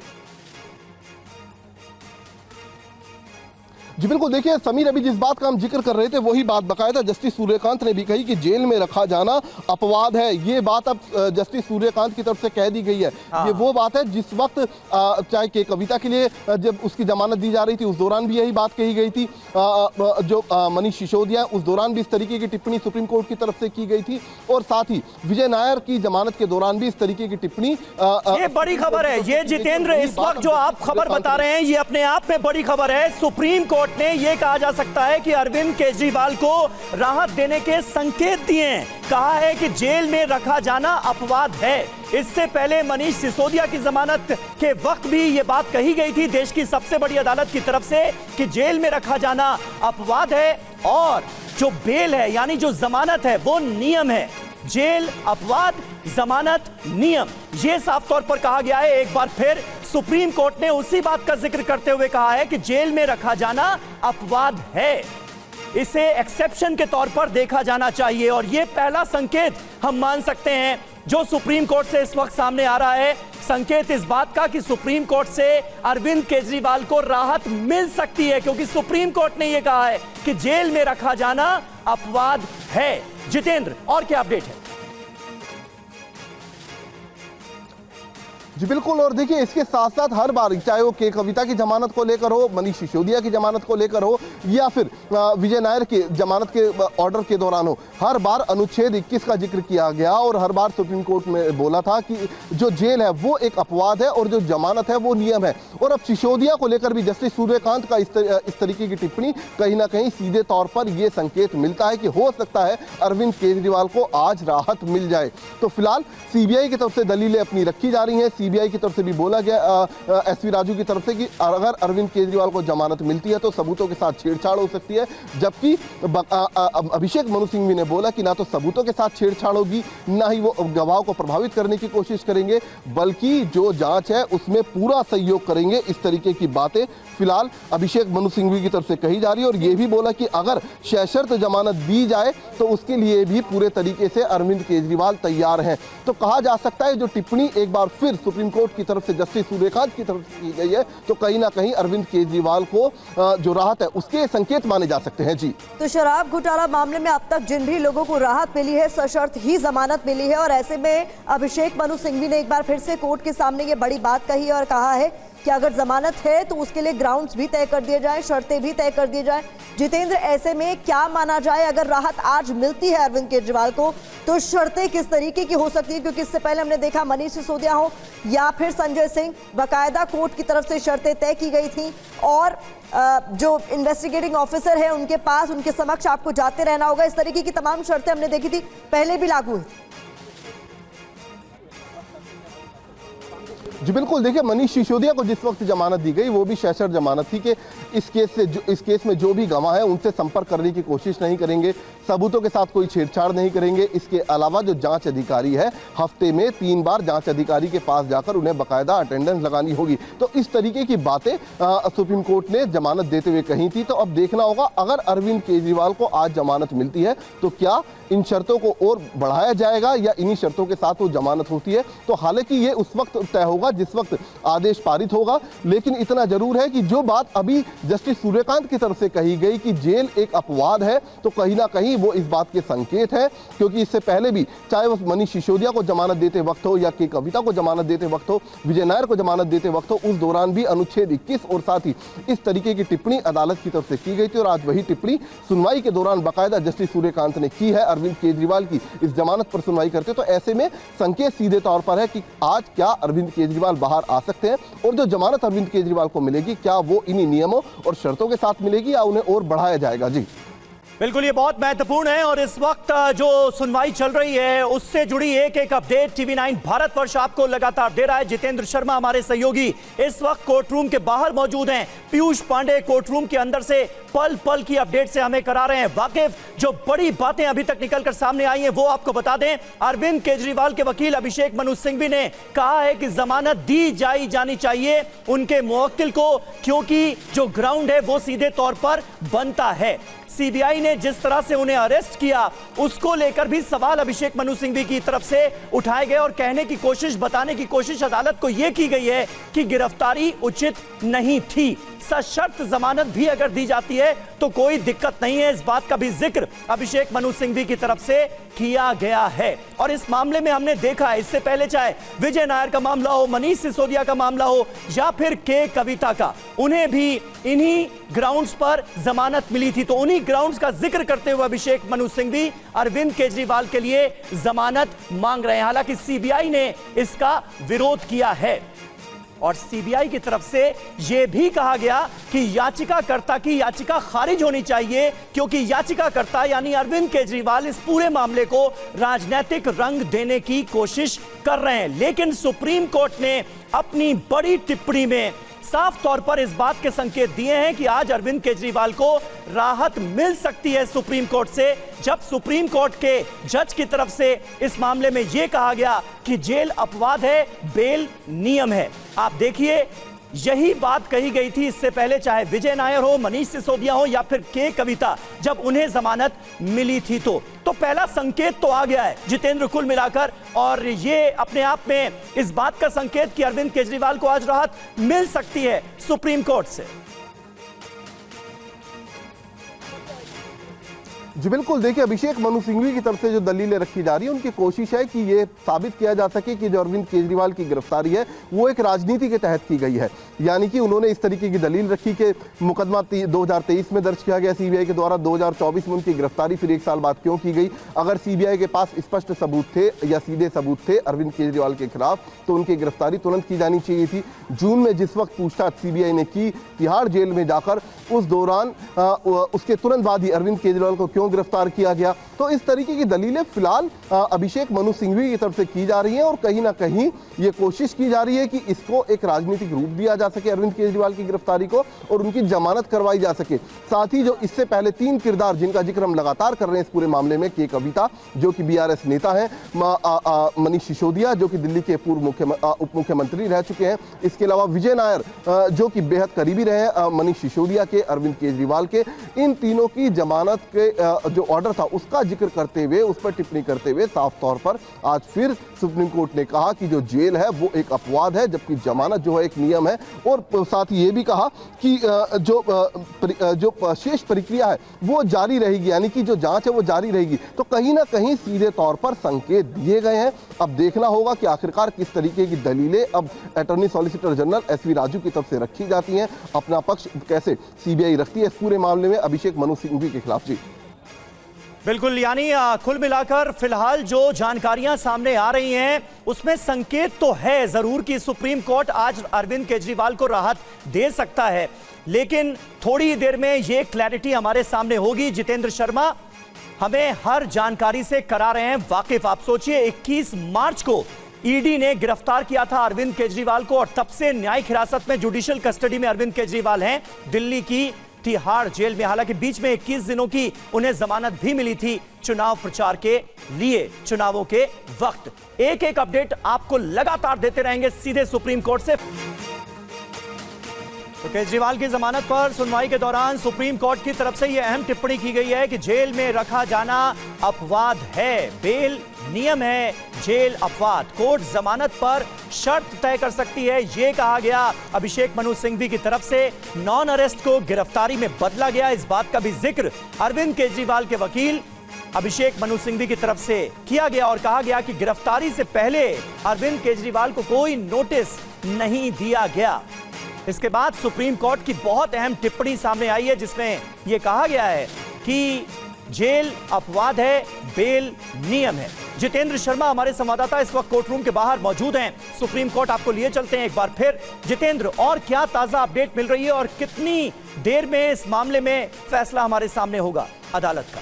Speaker 3: जी बिल्कुल। देखिए समीर, अभी जिस बात का हम जिक्र कर रहे थे वही बात बकायदा जस्टिस सूर्यकांत ने भी कही कि जेल में रखा जाना अपवाद है। ये बात अब जस्टिस सूर्यकांत की तरफ से कह दी गई है। ये वो बात है जिस वक्त चाहे के कविता के लिए जब उसकी जमानत दी जा रही थी उस दौरान भी यही बात कही गई थी। जो मनीष सिसोदिया उस दौरान भी इस तरीके की टिप्पणी सुप्रीम कोर्ट की तरफ से की गई थी और साथ ही विजय नायर की जमानत के दौरान भी इस तरीके की टिप्पणी।
Speaker 1: ये बड़ी खबर है। ये जितेंद्र इस वक्त जो आप खबर बता रहे हैं ये अपने आप में बड़ी खबर है। सुप्रीम कोर्ट ने यह कहा जा सकता है कि अरविंद केजरीवाल को राहत देने के संकेत दिए। कहा है कि जेल में रखा जाना अपवाद है। इससे पहले मनीष सिसोदिया की जमानत के वक्त भी यह बात कही गई थी देश की सबसे बड़ी अदालत की तरफ से कि जेल में रखा जाना अपवाद है और जो बेल है यानी जो जमानत है वो नियम है। जेल अपवाद, जमानत नियम, यह साफ तौर पर कहा गया है। एक बार फिर सुप्रीम कोर्ट ने उसी बात का जिक्र करते हुए कहा है कि जेल में रखा जाना अपवाद है, इसे एक्सेप्शन के तौर पर देखा जाना चाहिए। और यह पहला संकेत हम मान सकते हैं जो सुप्रीम कोर्ट से इस वक्त सामने आ रहा है, संकेत इस बात का कि सुप्रीम कोर्ट से अरविंद केजरीवाल को राहत मिल सकती है क्योंकि सुप्रीम कोर्ट ने यह कहा है कि जेल में रखा जाना अपवाद है। जितेंद्र, और क्या अपडेट है?
Speaker 3: जी बिल्कुल। और देखिए इसके साथ साथ हर बार चाहे वो के कविता की जमानत को लेकर हो, मनीष सिसोदिया की जमानत को लेकर हो या फिर विजय नायर की जमानत के ऑर्डर के दौरान हो, हर बार अनुच्छेद 21 का जिक्र किया गया और हर बार सुप्रीम कोर्ट में बोला था कि जो जेल है वो एक अपवाद है और जो जमानत है वो नियम है। और अब सिसोदिया को लेकर भी जस्टिस सूर्यकांत का इस तरीके की टिप्पणी कहीं ना कहीं सीधे तौर पर यह संकेत मिलता है कि हो सकता है अरविंद केजरीवाल को आज राहत मिल जाए। तो फिलहाल सीबीआई की तरफ से दलीलें अपनी रखी जा रही हैं। सीबीआई की तरफ से भी बोला गया एसवी राजू की तरफ से कि अगर अरविंद केजरीवाल को जमानत मिलती है तो सबूतों के साथ छेड़छाड़ हो सकती है, जबकि अभिषेक मनु सिंघवी ने बोला कि ना तो सबूतों के साथ छेड़छाड़ होगी ना ही वो गवाहों को प्रभावित करने की कोशिश करेंगे, बल्कि जो जांच है उसमें पूरा सहयोग करेंगे। इस तरीके की बातें फिलहाल अभिषेक मनु सिंघवी की तरफ से कही जा रही है और यह भी बोला कि अगर सशर्त जमानत दी जाए तो उसके लिए भी पूरे तरीके से अरविंद केजरीवाल तैयार हैं। तो कहा जा सकता है जो टिप्पणी एक बार फिर सुप्रीम कोर्ट की तरफ से जस्टिस सूर्यकांत की तरफ से की गई है तो कहीं ना कहीं अरविंद केजरीवाल को जो राहत है उसके संकेत माने जा सकते हैं। जी
Speaker 2: तो शराब घोटाला मामले में अब तक जिन भी लोगों को राहत मिली है सशर्त ही जमानत मिली है और ऐसे में अभिषेक मनु सिंघवी ने एक बार फिर से कोर्ट के सामने ये बड़ी बात कही और कहा है कि अगर जमानत है तो उसके लिए ग्राउंड्स भी तय कर दिए जाए, शर्तें भी तय कर दी जाए। जितेंद्र, ऐसे में क्या माना जाए अगर राहत आज मिलती है अरविंद केजरीवाल को तो शर्तें किस तरीके की हो सकती है? क्योंकि इससे पहले हमने देखा मनीष सिसोदिया हो या फिर संजय सिंह, बाकायदा कोर्ट की तरफ से शर्तें तय की गई थी और जो इन्वेस्टिगेटिंग ऑफिसर है उनके पास, उनके समक्ष आपको जाते रहना होगा। इस तरीके की तमाम शर्तें हमने देखी थी, पहले भी लागू हुई।
Speaker 3: जी बिल्कुल। देखिए मनीष सिसोदिया को जिस वक्त जमानत दी गई वो भी सशर्त जमानत थी कि इस केस में जो भी गवाह है उनसे संपर्क करने की कोशिश नहीं करेंगे, सबूतों के साथ कोई छेड़छाड़ नहीं करेंगे। इसके अलावा जो जांच अधिकारी है हफ्ते में 3 बार जांच अधिकारी के पास जाकर उन्हें बाकायदा अटेंडेंस लगानी होगी। तो इस तरीके की बातें सुप्रीम कोर्ट ने जमानत देते हुए कही थी। तो अब देखना होगा अगर अरविंद केजरीवाल को आज जमानत मिलती है तो क्या इन शर्तों को और बढ़ाया जाएगा या इन्हीं शर्तों के साथ वो जमानत होती है। तो हालांकि ये उस वक्त तय होगा जिस वक्त आदेश पारित होगा, लेकिन इतना जरूर है कि जो बात अभी जस्टिस सूर्यकांत की तरफ से कही गई कि जेल एक अपवाद है तो कहीं ना कहीं वो इस बात के संकेत है, क्योंकि इससे पहले भी चाहे वो मनीष सिसोदिया को जमानत देते वक्त हो या के कविता को जमानत देते वक्त हो, विजय नायर को जमानत देते वक्त हो, उस दौरान भी अनुच्छेद 21 और साथ ही इस तरीके की टिप्पणी अदालत की तरफ से की गई थी और आज वही टिप्पणी सुनवाई के दौरान बाकायदा जस्टिस सूर्यकांत ने की है अरविंद केजरीवाल की इस जमानत पर सुनवाई करते। तो ऐसे में संकेत सीधे तौर पर है कि आज क्या अरविंद केजरीवाल बाहर आ सकते हैं और जो जमानत अरविंद केजरीवाल को मिलेगी क्या वो इन्हीं नियमों और शर्तों के साथ मिलेगी या उन्हें और बढ़ाया जाएगा। जी
Speaker 1: बिल्कुल, ये बहुत महत्वपूर्ण है और इस वक्त जो सुनवाई चल रही है उससे जुड़ी एक अपडेट TV9 भारतवर्ष आपको लगातार दे रहा है। जितेंद्र शर्मा हमारे सहयोगी इस वक्त कोर्ट रूम के बाहर मौजूद हैं। पीयूष पांडे कोर्ट रूम के अंदर से पल पल की अपडेट से हमें करा रहे हैं वाकिफ। जो बड़ी बातें अभी तक निकलकर सामने आई हैं वो आपको बता दें। अरविंद केजरीवाल के वकील अभिषेक मनु सिंघवी ने कहा है कि जमानत दी जानी चाहिए उनके मुवक्किल को, क्योंकि जो ग्राउंड है वो सीधे तौर पर बनता है। सीबीआई ने जिस तरह से उन्हें अरेस्ट किया उसको लेकर भी सवाल अभिषेक मनु सिंघवी की तरफ से उठाए गए और कहने की कोशिश, बताने की कोशिश अदालत को यह की गई है कि गिरफ्तारी उचित नहीं थी। सशर्त जमानत भी अगर दी जाती है तो कोई दिक्कत नहीं है। इस बात का भी जिक्र अभिषेक मनु सिंघवी की तरफ से किया गया है। और इस मामले में हमने देखा है, इससे पहले चाहे विजय नायर का मामला हो, मनीष सिसोदिया का मामला हो या फिर के कविता का, उन्हें भी इन्हीं ग्राउंड्स पर जमानत मिली थी। तो उन्हीं ग्राउंड्स का जिक्र करते हुए अभिषेक मनु सिंघवी अरविंद केजरीवाल के लिए जमानत मांग रहे हैं। हालांकि सीबीआई ने इसका विरोध किया है और सीबीआई की तरफ से यह भी कहा गया कि याचिकाकर्ता की याचिका खारिज होनी चाहिए, क्योंकि याचिकाकर्ता यानी अरविंद केजरीवाल इस पूरे मामले को राजनीतिक रंग देने की कोशिश कर रहे हैं। लेकिन सुप्रीम कोर्ट ने अपनी बड़ी टिप्पणी में साफ तौर पर इस बात के संकेत दिए हैं कि आज अरविंद केजरीवाल को राहत मिल सकती है सुप्रीम कोर्ट से, जब सुप्रीम कोर्ट के जज की तरफ से इस मामले में यह कहा गया कि जेल अपवाद है, बेल नियम है। आप देखिए, यही बात कही गई थी इससे पहले, चाहे विजय नायर हो, मनीष सिसोदिया हो या फिर के कविता, जब उन्हें जमानत मिली थी। तो पहला संकेत तो आ गया है जितेंद्र कुल मिलाकर, और ये अपने आप में इस बात का संकेत कि अरविंद केजरीवाल को आज राहत मिल सकती है सुप्रीम कोर्ट से।
Speaker 3: जी बिल्कुल, देखिए अभिषेक मनु सिंघवी की तरफ से जो दलीलें रखी जा रही है, उनकी कोशिश है कि ये साबित किया जा सके कि जो अरविंद केजरीवाल की गिरफ्तारी है वो एक राजनीति के तहत की गई है। यानी कि उन्होंने इस तरीके की दलील रखी कि मुकदमा 2023 में दर्ज किया गया सीबीआई के द्वारा, 2024 में उनकी गिरफ्तारी फिर 1 साल बाद क्यों की गई। अगर सीबीआई के पास स्पष्ट सबूत थे या सीधे सबूत थे अरविंद केजरीवाल के खिलाफ, तो उनकी गिरफ्तारी तुरंत की जानी चाहिए थी। जून में जिस वक्त पूछताछ सीबीआई ने की तिहाड़ जेल में जाकर, उस दौरान उसके तुरंत बाद ही अरविंद केजरीवाल को क्यों गिरफ्तार किया गया। तो इस तरीके की दलीलें फिलहाल अभिषेक मनु सिंघवी की तरफ से की जा रही हैं और कहीं ना कहीं ये कोशिश की जा रही है कि इसको एक राजनीतिक रूप दिया जा सके, अरविंद केजरीवाल की गिरफ्तारी को, और उनकी जमानत करवाई जा सके। साथ ही जो इससे पहले 3 किरदार जिनका जिक्र हम लगातार कर रहे हैं इस पूरे मामले में, के कविता जो कि बीआरएस नेता हैं, मनीष सिसोदिया जो कि दिल्ली के पूर्व उप मुख्यमंत्री रह चुके हैं, इसके अलावा विजय नायर जो कि बेहद करीबी रहे मनीष सिसोदिया के, अरविंद केजरीवाल के, इन तीनों की जमानत के जो ऑर्डर था उसका जिक्र करते हुए, उस पर टिप्पणी करते हुए साफ तौर पर आज फिर सुप्रीम कोर्ट ने कहा कि जो जेल है वो एक अपवाद है, जबकि जमानत जो है एक नियम है। और साथ ही ये भी कहा कि जो शेष प्रक्रिया है वो जारी रहेगी, यानी कि जो जांच है वो जारी रहेगी। तो कहीं ना कहीं सीधे तौर पर संकेत दिए गए हैं। अब देखना होगा कि आखिरकार किस तरीके की दलीलें अब attorney solicitor general SV Raju की तरफ से रखी जाती हैं, अपना पक्ष कैसे सीबीआई रखती है इस पूरे मामले में अभिषेक मनु सिंघवी के खिलाफ। जी
Speaker 1: बिल्कुल, यानी कुल मिलाकर फिलहाल जो जानकारियां सामने आ रही हैं उसमें संकेत तो है जरूर कि सुप्रीम कोर्ट आज अरविंद केजरीवाल को राहत दे सकता है, लेकिन थोड़ी देर में ये क्लैरिटी हमारे सामने होगी। जितेंद्र शर्मा हमें हर जानकारी से करा रहे हैं वाकिफ। आप सोचिए, 21 मार्च को ईडी ने गिरफ्तार किया था अरविंद केजरीवाल को और तब से न्यायिक हिरासत में, जुडिशियल कस्टडी में अरविंद केजरीवाल हैं दिल्ली की तिहाड़ जेल में। हालांकि बीच में 21 दिनों की उन्हें जमानत भी मिली थी चुनाव प्रचार के लिए, चुनावों के वक्त। एक एक अपडेट आपको लगातार देते रहेंगे सीधे सुप्रीम कोर्ट से। तो केजरीवाल की जमानत पर सुनवाई के दौरान सुप्रीम कोर्ट की तरफ से यह अहम टिप्पणी की गई है कि जेल में रखा जाना अपवाद है, बेल नियम है, जेल अपवाद। कोर्ट जमानत पर शर्त तय कर सकती है, यह कहा गया अभिषेक मनु सिंघवी की तरफ से। नॉन अरेस्ट को गिरफ्तारी में बदला गया, इस बात का भी जिक्र अरविंद केजरीवाल के वकील अभिषेक मनु सिंघवी की तरफ से किया गया और कहा गया कि गिरफ्तारी से पहले अरविंद केजरीवाल को कोई नोटिस नहीं दिया गया। इसके बाद सुप्रीम कोर्ट की बहुत अहम टिप्पणी सामने आई है जिसमें यह कहा गया है कि जेल अपवाद है, बेल नियम है। जितेंद्र शर्मा हमारे संवाददाता इस वक्त कोर्ट रूम के बाहर मौजूद हैं। सुप्रीम कोर्ट आपको लिए चलते हैं एक बार फिर। जितेंद्र, और क्या ताजा अपडेट मिल रही है और कितनी देर में इस मामले में फैसला हमारे सामने होगा? अदालत का।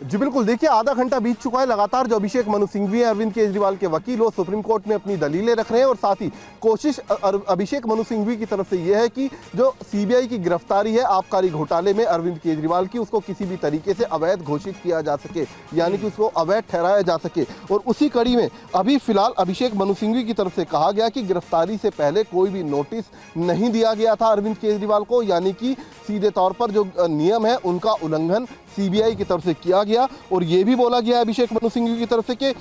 Speaker 3: जी बिल्कुल, देखिए आधा घंटा बीत चुका है। लगातार जो अभिषेक मनु सिंघवी है, अरविंद केजरीवाल के वकील, वो सुप्रीम कोर्ट में अपनी दलीलें रख रहे हैं और साथ ही कोशिश अभिषेक मनु सिंघवी की तरफ से यह है कि जो सीबीआई की गिरफ्तारी है आबकारी घोटाले में अरविंद केजरीवाल की, उसको किसी भी तरीके से अवैध घोषित किया जा सके, यानी कि उसको अवैध ठहराया जा सके। और उसी कड़ी में अभी फिलहाल अभिषेक मनु सिंघवी की तरफ से कहा गया कि गिरफ्तारी से पहले कोई भी नोटिस नहीं दिया गया था अरविंद केजरीवाल को, यानी कि सीधे तौर पर जो नियम है उनका उल्लंघन सीबीआई की तरफ से किया गया। और यह भी बोला गया अभिषेक मनु सिंघवी की तरफ से कि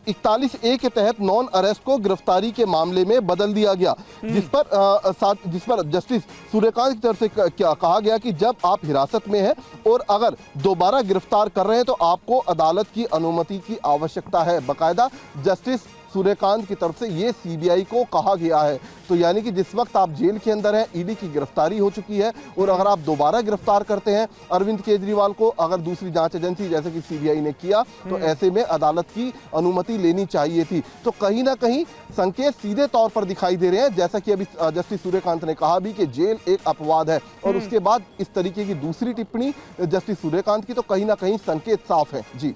Speaker 3: 41A के तहत नॉन अरेस्ट को गिरफ्तारी के मामले में बदल दिया गया, जिस पर जस्टिस सूर्यकांत की तरफ से क्या कहा गया कि जब आप हिरासत में हैं और अगर दोबारा गिरफ्तार कर रहे हैं तो आपको अदालत की अनुमति की आवश्यकता है। बाकायदा जस्टिस सूर्यकांत की तरफ से ये सीबीआई को कहा गया है। तो यानी कि जिस वक्त आप जेल के अंदर हैं, ईडी की गिरफ्तारी हो चुकी है और अगर आप दोबारा गिरफ्तार करते हैं अरविंद केजरीवाल को, अगर दूसरी जांच एजेंसी जैसे कि सीबीआई ने किया, तो ऐसे में अदालत की अनुमति लेनी चाहिए थी। तो कहीं ना कहीं संकेत सीधे तौर पर दिखाई दे रहे हैं, जैसा कि अभी जस्टिस सूर्यकांत ने कहा भी कि जेल एक अपवाद है, और उसके बाद इस तरीके की दूसरी टिप्पणी जस्टिस सूर्यकांत की, तो कहीं ना कहीं संकेत साफ है। जी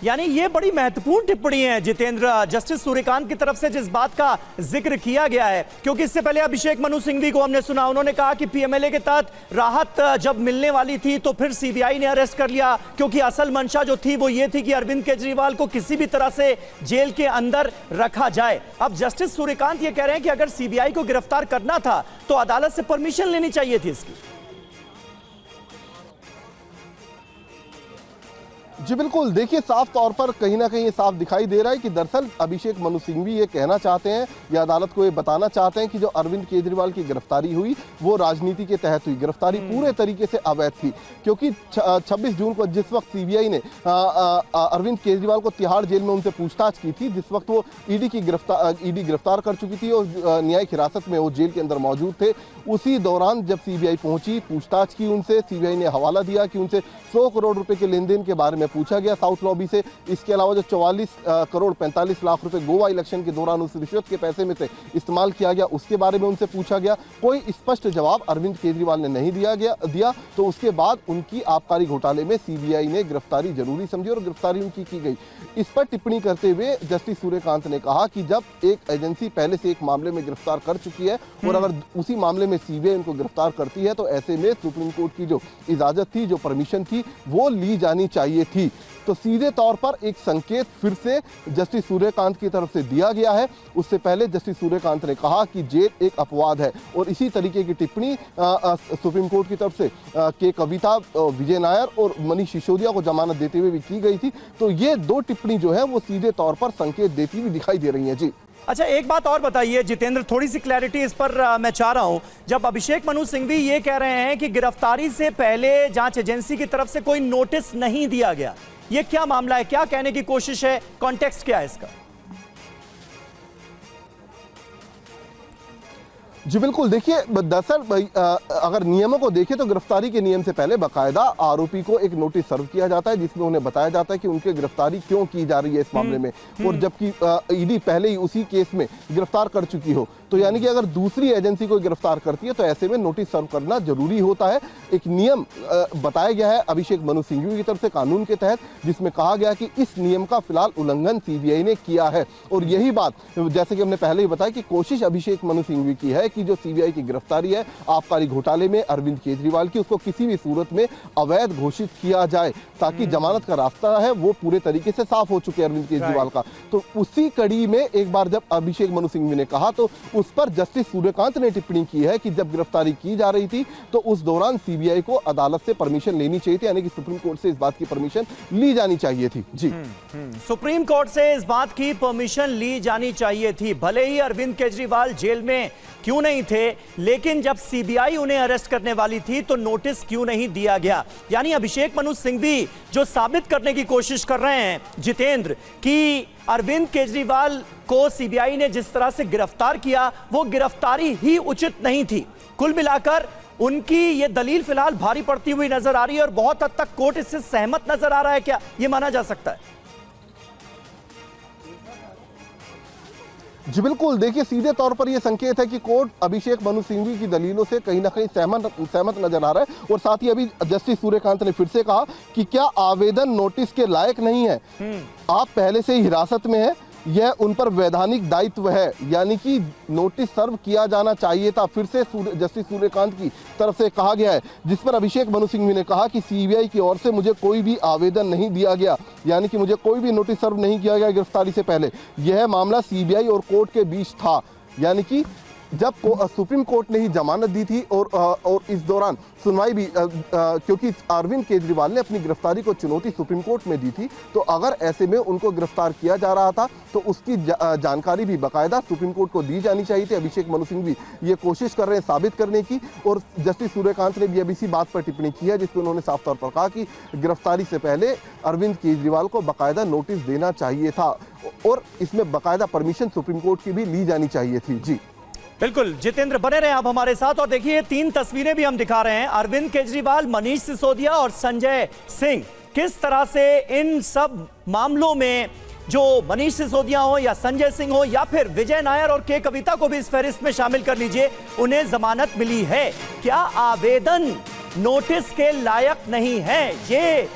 Speaker 1: यानी ये बड़ी महत्वपूर्ण टिप्पणी है जितेंद्र, जस्टिस सूर्यकांत की तरफ से जिस बात का जिक्र किया गया है, क्योंकि इससे पहले अभिषेक मनु सिंघवी को हमने सुना, उन्होंने कहा कि पीएमएलए के तहत राहत जब मिलने वाली थी तो फिर सीबीआई ने अरेस्ट कर लिया, क्योंकि असल मंशा जो थी वो ये थी कि अरविंद केजरीवाल को किसी भी तरह से जेल के अंदर रखा जाए। अब जस्टिस सूर्यकांत ये कह रहे हैं कि अगर सीबीआई को गिरफ्तार करना था तो अदालत से परमिशन लेनी चाहिए थी इसकी।
Speaker 3: जी बिल्कुल, देखिए साफ तौर पर कहीं ना कहीं ये साफ दिखाई दे रहा है कि दरअसल अभिषेक मनु सिंघवी ये कहना चाहते हैं या अदालत को ये बताना चाहते हैं कि जो अरविंद केजरीवाल की गिरफ्तारी हुई वो राजनीति के तहत हुई, गिरफ्तारी पूरे तरीके से अवैध थी। क्योंकि 26 जून को जिस वक्त सीबीआई ने अरविंद केजरीवाल को तिहाड़ जेल में उनसे पूछताछ की थी, जिस वक्त वो ईडी गिरफ्तार कर चुकी थी और न्यायिक हिरासत में वो जेल के अंदर मौजूद थे, उसी दौरान जब सीबीआई पहुंची, पूछताछ की उनसे, सीबीआई ने हवाला दिया कि उनसे 100 करोड़ रुपए के लेन देन के बारे में पूछा गया साउथ लॉबी से। इसके अलावा जो 44 करोड़ 45 लाख रुपए गोवा इलेक्शन के दौरान उस रिश्वत के पैसे में से इस्तेमाल किया गया, उसके बारे में उनसे पूछा गया। कोई स्पष्ट जवाब अरविंद केजरीवाल ने नहीं दिया। तो उसके बाद उनकी आबकारी घोटाले में सीबीआई ने गिरफ्तारी जरूरी समझी और गिरफ्तारी उनकी की गई। इस पर टिप्पणी करते हुए जस्टिस सूर्यकांत ने कहा कि जब एक एजेंसी पहले से एक मामले में गिरफ्तार कर चुकी है और अगर उसी मामले में सीबीआई उनको गिरफ्तार करती है तो ऐसे में सुप्रीम कोर्ट की जो इजाजत थी, जो परमिशन थी, वो ली जानी चाहिए थी। तो सीधे तौर पर एक संकेत फिर से जस्टिस सूर्यकांत की तरफ से दिया गया है। उससे पहले जस्टिस सूर्यकांत ने कहा कि जेल एक अपवाद है और इसी तरीके की टिप्पणी सुप्रीम कोर्ट की तरफ से के कविता, विजय नायर और मनीष सिसोदिया को जमानत देते हुए भी की गई थी। तो ये दो टिप्पणी जो है वो सीधे तौर पर संकेत देती हुई दिखाई दे रही है। जी
Speaker 1: अच्छा, एक बात और बताइए जितेंद्र, थोड़ी सी क्लैरिटी इस पर मैं चाह रहा हूं। जब अभिषेक मनु सिंघवी ये कह रहे हैं कि गिरफ्तारी से पहले जांच एजेंसी की तरफ से कोई नोटिस नहीं दिया गया, ये क्या मामला है, क्या कहने की कोशिश है, कॉन्टेक्स्ट क्या है इसका?
Speaker 3: जी बिल्कुल, देखिए दरअसल अगर नियमों को देखें तो गिरफ्तारी के नियम से पहले बाकायदा आरोपी को एक नोटिस सर्व किया जाता है जिसमें उन्हें बताया जाता है कि उनकी गिरफ्तारी क्यों की जा रही है इस मामले में, और जबकि ईडी पहले ही उसी केस में गिरफ्तार कर चुकी हो। तो यानी कि अगर दूसरी एजेंसी को गिरफ्तार करती है तो ऐसे में नोटिस सर्व करना जरूरी होता है। एक नियम बताया गया है अभिषेक मनु सिंघवी की तरफ से कानून के तहत, जिसमें कहा गया कि इस नियम का फिलहाल उल्लंघन सीबीआई ने किया है। और यही बात, जैसे कि हमने पहले ही बताया, कि कोशिश अभिषेक मनु सिंघवी की है कि जो सीबीआई की गिरफ्तारी है आबकारी घोटाले में अरविंद केजरीवाल की, उसको किसी भी सूरत में अवैध घोषित किया जाए, ताकि जमानत का रास्ता है वो पूरे तरीके से साफ हो चुके अरविंद केजरीवाल का। तो उसी कड़ी में एक बार जब अभिषेक मनु सिंघवी ने कहा तो उस पर जस्टिस सूर्यकांत ने टिप्पणी की है कि जब गिरफ्तारी की जा रही थी तो उस दौरान सीबीआई को अदालत से परमिशन लेनी चाहिए थी, यानी कि सुप्रीम कोर्ट से इस बात की परमिशन ली जानी चाहिए थी। जी
Speaker 1: सुप्रीम कोर्ट से इस बात की परमिशन ली जानी चाहिए थी। भले ही अरविंद केजरीवाल जेल में क्यों नहीं थे, लेकिन जब सीबीआई उन्हें अरेस्ट करने वाली थी तो नोटिस क्यों नहीं दिया गया? यानी अभिषेक मनु सिंघवी जो साबित करने की कोशिश कर रहे हैं जितेंद्र कि अरविंद केजरीवाल को सीबीआई ने जिस तरह से गिरफ्तार किया वो गिरफ्तारी ही उचित नहीं थी। कुल मिलाकर उनकी ये दलील फिलहाल भारी पड़ती हुई नजर आ रही है और बहुत हद तक कोर्ट इससे सहमत नजर आ रहा है। क्या ये माना जा सकता है?
Speaker 3: जी बिल्कुल, देखिए सीधे तौर पर यह संकेत है कि कोर्ट अभिषेक मनु सिंघवी की दलीलों से कहीं ना कहीं सहमत नजर आ रहा है। और साथ ही अभी जस्टिस सूर्यकांत ने फिर से कहा कि क्या आवेदन नोटिस के लायक नहीं है, आप पहले से ही हिरासत में हैं, यह उन पर वैधानिक दायित्व है, यानी कि नोटिस सर्व किया जाना चाहिए था। फिर से जस्टिस सूर्यकांत की तरफ से कहा गया है, जिस पर अभिषेक मनु सिंघवी ने कहा कि सीबीआई की ओर से मुझे कोई भी आवेदन नहीं दिया गया, यानी कि मुझे कोई भी नोटिस सर्व नहीं किया गया गिरफ्तारी से पहले। यह मामला सीबीआई और कोर्ट के बीच था, यानी कि जब सुप्रीम कोर्ट ने ही जमानत दी थी और इस दौरान सुनवाई भी क्योंकि अरविंद केजरीवाल ने अपनी गिरफ्तारी को चुनौती सुप्रीम कोर्ट में दी थी, तो अगर ऐसे में उनको गिरफ्तार किया जा रहा था तो उसकी जानकारी भी बाकायदा सुप्रीम कोर्ट को दी जानी चाहिए थी। अभिषेक मनु सिंघवी ये कोशिश कर रहे हैं साबित करने की, और जस्टिस सूर्यकांत ने भी अब इसी बात पर टिप्पणी की है, जिसमें उन्होंने साफ तौर पर कहा कि गिरफ्तारी से पहले अरविंद केजरीवाल को बाकायदा नोटिस देना चाहिए था और इसमें बाकायदा परमिशन सुप्रीम कोर्ट की भी ली जानी चाहिए थी। जी
Speaker 1: बिल्कुल, जितेंद्र बने रहे आप हमारे साथ। और देखिए 3 तस्वीरें भी हम दिखा रहे हैं, अरविंद केजरीवाल, मनीष सिसोदिया और संजय सिंह। किस तरह से इन सब मामलों में जो मनीष सिसोदिया हो या संजय सिंह हो या फिर विजय नायर और के कविता को भी इस फहरिस्त में शामिल कर लीजिए, उन्हें जमानत मिली है। क्या आवेदन नोटिस के लायक नहीं है? ये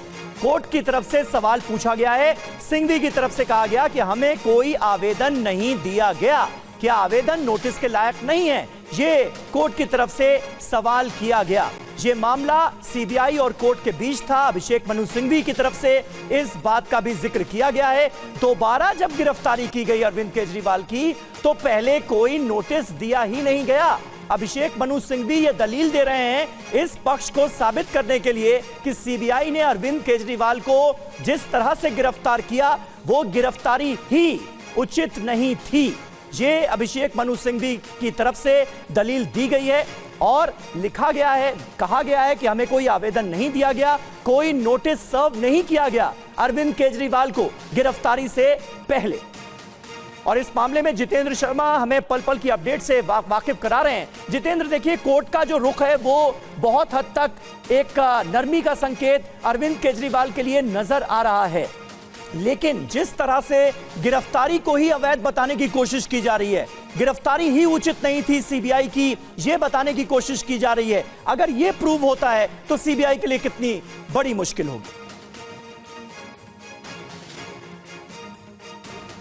Speaker 1: कोर्ट की तरफ से सवाल पूछा गया है। सिंघवी की तरफ से कहा गया कि हमें कोई आवेदन नहीं दिया गया। क्या आवेदन नोटिस के लायक नहीं है? ये कोर्ट की तरफ से सवाल किया गया। ये मामला सीबीआई और कोर्ट के बीच था। अभिषेक मनु सिंघवी की तरफ से इस बात का भी जिक्र किया गया है। दोबारा जब गिरफ्तारी की गई अरविंद केजरीवाल की, तो पहले कोई नोटिस दिया ही नहीं गया। अभिषेक मनु सिंघवी ये दलील दे रहे हैं इस पक्ष को साबित करने के लिए कि सीबीआई ने अरविंद केजरीवाल को जिस तरह से गिरफ्तार किया, वो गिरफ्तारी ही उचित नहीं थी। ये अभिषेक मनु सिंघवी की तरफ से दलील दी गई है और लिखा गया है, कहा गया है कि हमें कोई आवेदन नहीं दिया गया, कोई नोटिस सर्व नहीं किया गया अरविंद केजरीवाल को गिरफ्तारी से पहले। और इस मामले में जितेंद्र शर्मा हमें पल पल की अपडेट से वाकिफ करा रहे हैं। जितेंद्र, देखिए कोर्ट का जो रुख है वो बहुत हद तक एक नरमी का संकेत अरविंद केजरीवाल के लिए नजर आ रहा है, लेकिन जिस तरह से गिरफ्तारी को ही अवैध बताने की कोशिश की जा रही है, गिरफ्तारी ही उचित नहीं थी सीबीआई की, यह बताने की कोशिश की जा रही है। अगर यह प्रूव होता है तो सीबीआई के लिए कितनी बड़ी मुश्किल होगी।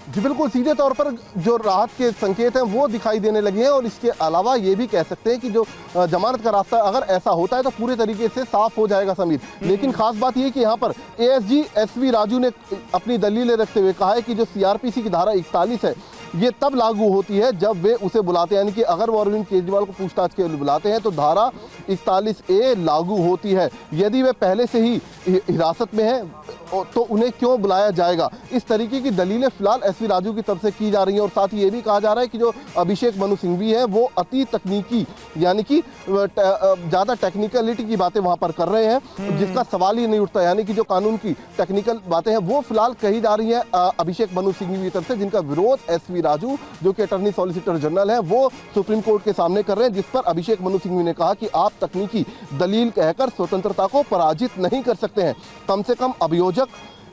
Speaker 3: जी बिल्कुल, सीधे तौर पर जो राहत के संकेत हैं वो दिखाई देने लगे हैं। और इसके अलावा ये भी कह सकते हैं कि जो जमानत का रास्ता अगर ऐसा होता है तो पूरे तरीके से साफ हो जाएगा समीर। लेकिन खास बात ये कि यहाँ पर एएसजी एसवी राजू ने अपनी दलीलें रखते हुए कहा है कि जो सीआरपीसी की धारा 41 है, ये तब लागू होती है जब वे उसे बुलाते हैं, यानी कि अगर वो अरविंद केजरीवाल को पूछताछ के लिए बुलाते हैं तो धारा 41A लागू होती है। यदि वे पहले से ही हिरासत में हैं तो उन्हें क्यों बुलाया जाएगा। इस तरीके की दलीलें फिलहाल एसवी राजू की तरफ से की जा रही हैं। और साथ ही ये भी कहा जा रहा है कि जो अभिषेक मनु सिंघवी है वो अति तकनीकी, यानी कि ज़्यादा टेक्निकलिटी की बातें वहाँ पर कर रहे हैं, जिसका सवाल ही नहीं उठता। यानी कि जो कानून की टेक्निकल बातें हैं वो फिलहाल कही जा रही हैं अभिषेक मनु सिंघवी की तरफ से, जिनका विरोध एसवी राजू जो कि अटॉर्नी सॉलिसिटर जनरल है वो सुप्रीम कोर्ट के सामने कर रहे हैं, जिस पर अभिषेक मनु सिंघवी ने कहा कि आप तकनीकी दलील कहकर स्वतंत्रता को पराजित नहीं कर सकते हैं। कम से कम अभियोजक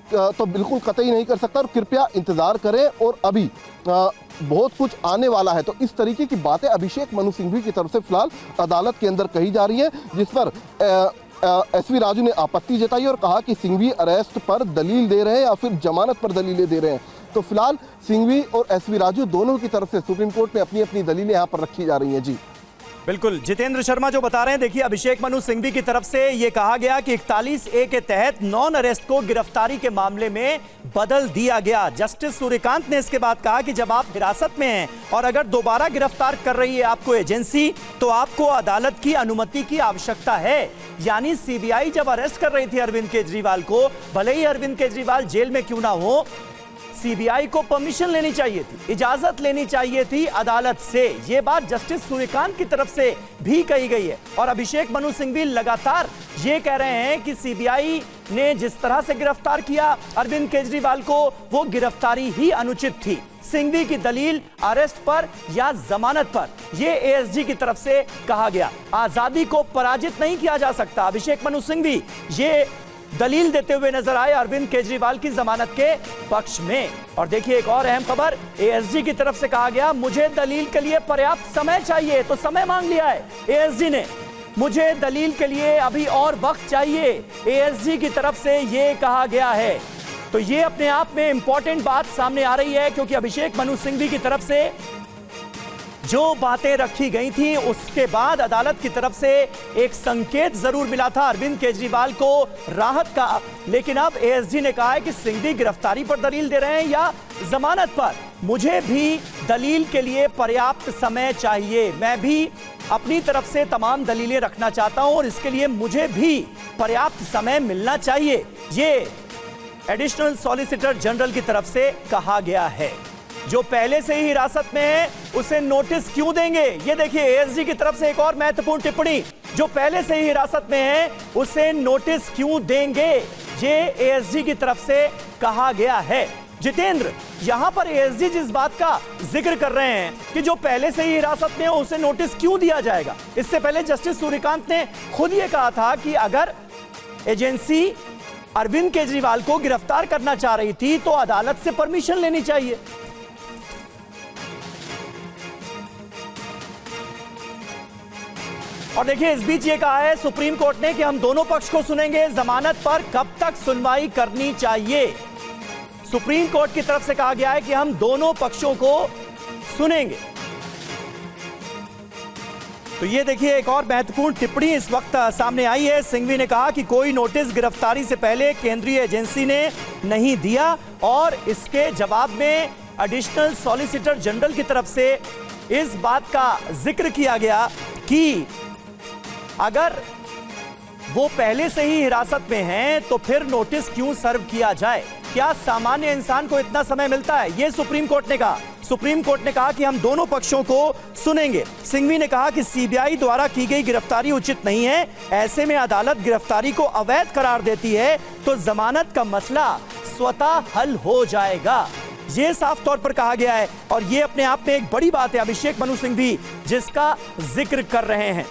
Speaker 3: तो बिल्कुल कतई नहीं कर सकता और कृपया इंतजार करें और अभी बहुत कुछ आने वाला है। तो इस तरीके की बातें अभिषेक मनु सिंघवी की तरफ से फिलहाल अदालत के अंदर कही जा रही है, जिस पर एसवी राजू ने आपत्ति जताई और कहा कि सिंघवी अरेस्ट पर दलील दे रहे हैं या फिर जमानत पर दलीलें दे रहे हैं। तो फिलहाल सिंघवी और एसवी राजू दोनों की तरफ से सुप्रीम कोर्ट में अपनी अपनी दलीलें यहाँ पर रखी जा रही हैं। जी
Speaker 1: बिल्कुल, जितेंद्र शर्मा जो बता रहे हैं, देखिए अभिषेक मनु सिंघवी की तरफ से यह कहा गया कि 41A के तहत नॉन अरेस्ट को गिरफ्तारी के मामले में बदल दिया गया। जस्टिस सूर्यकांत ने इसके बाद कहा कि जब आप हिरासत में हैं और अगर दोबारा गिरफ्तार कर रही है आपको एजेंसी, तो आपको अदालत की अनुमति की आवश्यकता है। यानी सीबीआई जब अरेस्ट कर रही थी अरविंद केजरीवाल को, भले ही अरविंद केजरीवाल जेल में क्यों ना हो, सीबीआई को परमिशन लेनी चाहिए थी, इजाजत लेनी चाहिए थी अदालत से। यह बात जस्टिस सूर्यकांत की तरफ से भी कही गई है। और अभिषेक मनु सिंघवी लगातार ये कह रहे हैं कि सीबीआई ने जिस तरह से गिरफ्तार किया अरविंद केजरीवाल को, वो गिरफ्तारी ही अनुचित थी। सिंघवी की दलील अरेस्ट पर या जमानत पर, यह एएसजी की तरफ से कहा गया। आजादी को पराजित नहीं किया जा सकता। अभिषेक मनु सिंघवी ये दलील देते हुए नजर आए अरविंद केजरीवाल की जमानत के पक्ष में। और देखिए एक और अहम खबर, एएसजी की तरफ से कहा गया मुझे दलील के लिए पर्याप्त समय चाहिए, तो समय मांग लिया है एएसजी ने, मुझे दलील के लिए अभी और वक्त चाहिए, एएसजी की तरफ से यह कहा गया है। तो ये अपने आप में इंपॉर्टेंट बात सामने आ रही है, क्योंकि अभिषेक मनु सिंघवी की तरफ से जो बातें रखी गई थी उसके बाद अदालत की तरफ से एक संकेत जरूर मिला था अरविंद केजरीवाल को राहत का, लेकिन अब एएसजी ने कहा है कि सिंघवी गिरफ्तारी पर दलील दे रहे हैं या जमानत पर, मुझे भी दलील के लिए पर्याप्त समय चाहिए, मैं भी अपनी तरफ से तमाम दलीलें रखना चाहता हूं और इसके लिए मुझे भी पर्याप्त समय मिलना चाहिए, ये एडिशनल सॉलिसिटर जनरल की तरफ से कहा गया है। जो पहले से ही हिरासत में है उसे नोटिस क्यों देंगे, ये देखिए एएसजी की तरफ से एक और महत्वपूर्ण टिप्पणी, जो पहले से ही हिरासत में है उसे नोटिस क्यों देंगे, ये एएसजी की तरफ से कहा गया है। जितेंद्र, यहां पर एएसजी जिस बात का जिक्र कर रहे हैं कि जो पहले से ही हिरासत में हो उसे नोटिस क्यों दिया जाएगा, इससे पहले जस्टिस सूर्यकांत ने खुद ये कहा था कि अगर एजेंसी अरविंद केजरीवाल को गिरफ्तार करना चाह रही थी तो अदालत से परमिशन लेनी चाहिए। और देखिए इस बीच ये कहा है सुप्रीम कोर्ट ने कि हम दोनों पक्ष को सुनेंगे, जमानत पर कब तक सुनवाई करनी चाहिए। सुप्रीम कोर्ट की तरफ से कहा गया है कि हम दोनों पक्षों को सुनेंगे। तो ये देखिए एक और महत्वपूर्ण टिप्पणी इस वक्त सामने आई है। सिंघवी ने कहा कि कोई नोटिस गिरफ्तारी से पहले केंद्रीय एजेंसी ने नहीं दिया और इसके जवाब में एडिशनल सॉलिसिटर जनरल की तरफ से इस बात का जिक्र किया गया कि अगर वो पहले से ही हिरासत में हैं तो फिर नोटिस क्यों सर्व किया जाए, क्या सामान्य इंसान को इतना समय मिलता है, ये सुप्रीम कोर्ट ने कहा। सुप्रीम कोर्ट ने कहा कि हम दोनों पक्षों को सुनेंगे। सिंघवी ने कहा कि सीबीआई द्वारा की गई गिरफ्तारी उचित नहीं है, ऐसे में अदालत गिरफ्तारी को अवैध करार देती है तो जमानत का मसला स्वतः हल हो जाएगा, ये साफ तौर पर कहा गया है। और ये अपने आप में एक बड़ी बात है अभिषेक मनु सिंघवी जिसका जिक्र कर रहे हैं।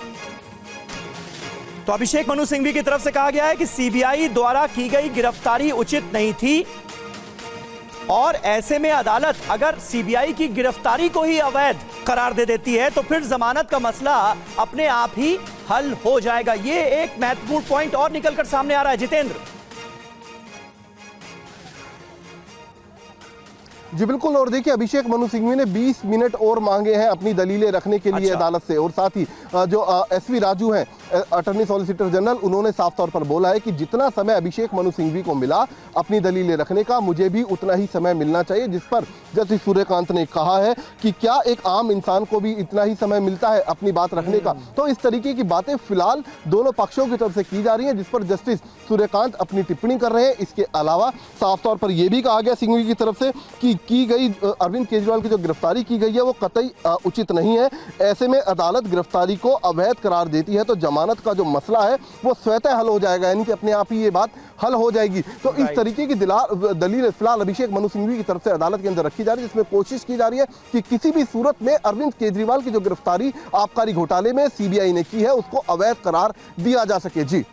Speaker 1: तो अभिषेक मनु सिंघवी की तरफ से कहा गया है कि सीबीआई द्वारा की गई गिरफ्तारी उचित नहीं थी और ऐसे में अदालत अगर सीबीआई की गिरफ्तारी को ही अवैध करार दे देती है तो फिर जमानत का मसला अपने आप ही हल हो जाएगा। ये एक महत्वपूर्ण पॉइंट और निकलकर सामने आ रहा है जितेंद्र।
Speaker 3: जी बिल्कुल, और देखिए अभिषेक मनु सिंघवी ने 20 मिनट और मांगे हैं अपनी दलीलें रखने के लिए अदालत से, और साथ ही जो एसवी राजू हैं अटॉर्नी सॉलिसिटर जनरल, उन्होंने साफ तौर पर बोला है कि जितना समय अभिषेक मनु सिंघवी को मिला अपनी दलीलें रखने का, मुझे भी उतना ही समय मिलना चाहिए। जिस पर जस्टिस सूर्यकांत ने कहा है कि क्या एक आम इंसान को भी इतना ही समय मिलता है अपनी बात रखने का। तो इस तरीके की बातें फिलहाल दोनों पक्षों की तरफ से की जा रही हैं, जिस पर जस्टिस सूर्यकांत अपनी टिप्पणी कर रहे हैं। इसके अलावा साफ तौर पर यह भी कहा गया सिंघवी की तरफ से कि की गई अरविंद केजरीवाल की जो गिरफ्तारी की गई है वो कतई उचित नहीं है, ऐसे में अदालत गिरफ्तारी को अवैध करार देती है तो जमानत का जो मसला है वो स्वतः हल हो जाएगा, यानी कि अपने आप ही ये बात हल हो जाएगी। तो इस तरीके की दलील फिलहाल अभिषेक मनु सिंघवी की तरफ से अदालत के अंदर रखी जा रही है, जिसमें कोशिश की जा रही है कि किसी भी सूरत में अरविंद केजरीवाल की जो गिरफ्तारी आबकारी घोटाले में सीबीआई ने की है उसको अवैध करार दिया जा सके। जी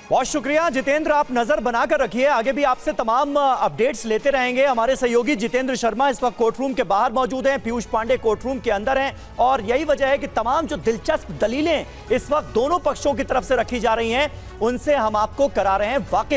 Speaker 1: बहुत शुक्रिया जितेंद्र, आप नजर बनाकर रखिए, आगे भी आपसे तमाम अपडेट्स लेते रहेंगे। हमारे सहयोगी जितेंद्र शर्मा इस वक्त कोर्ट रूम के बाहर मौजूद हैं, पीयूष पांडे कोर्ट रूम के अंदर हैं, और यही वजह है कि तमाम जो दिलचस्प दलीलें इस वक्त दोनों पक्षों की तरफ से रखी जा रही हैं उनसे हम आपको करा रहे हैं वाकिफ।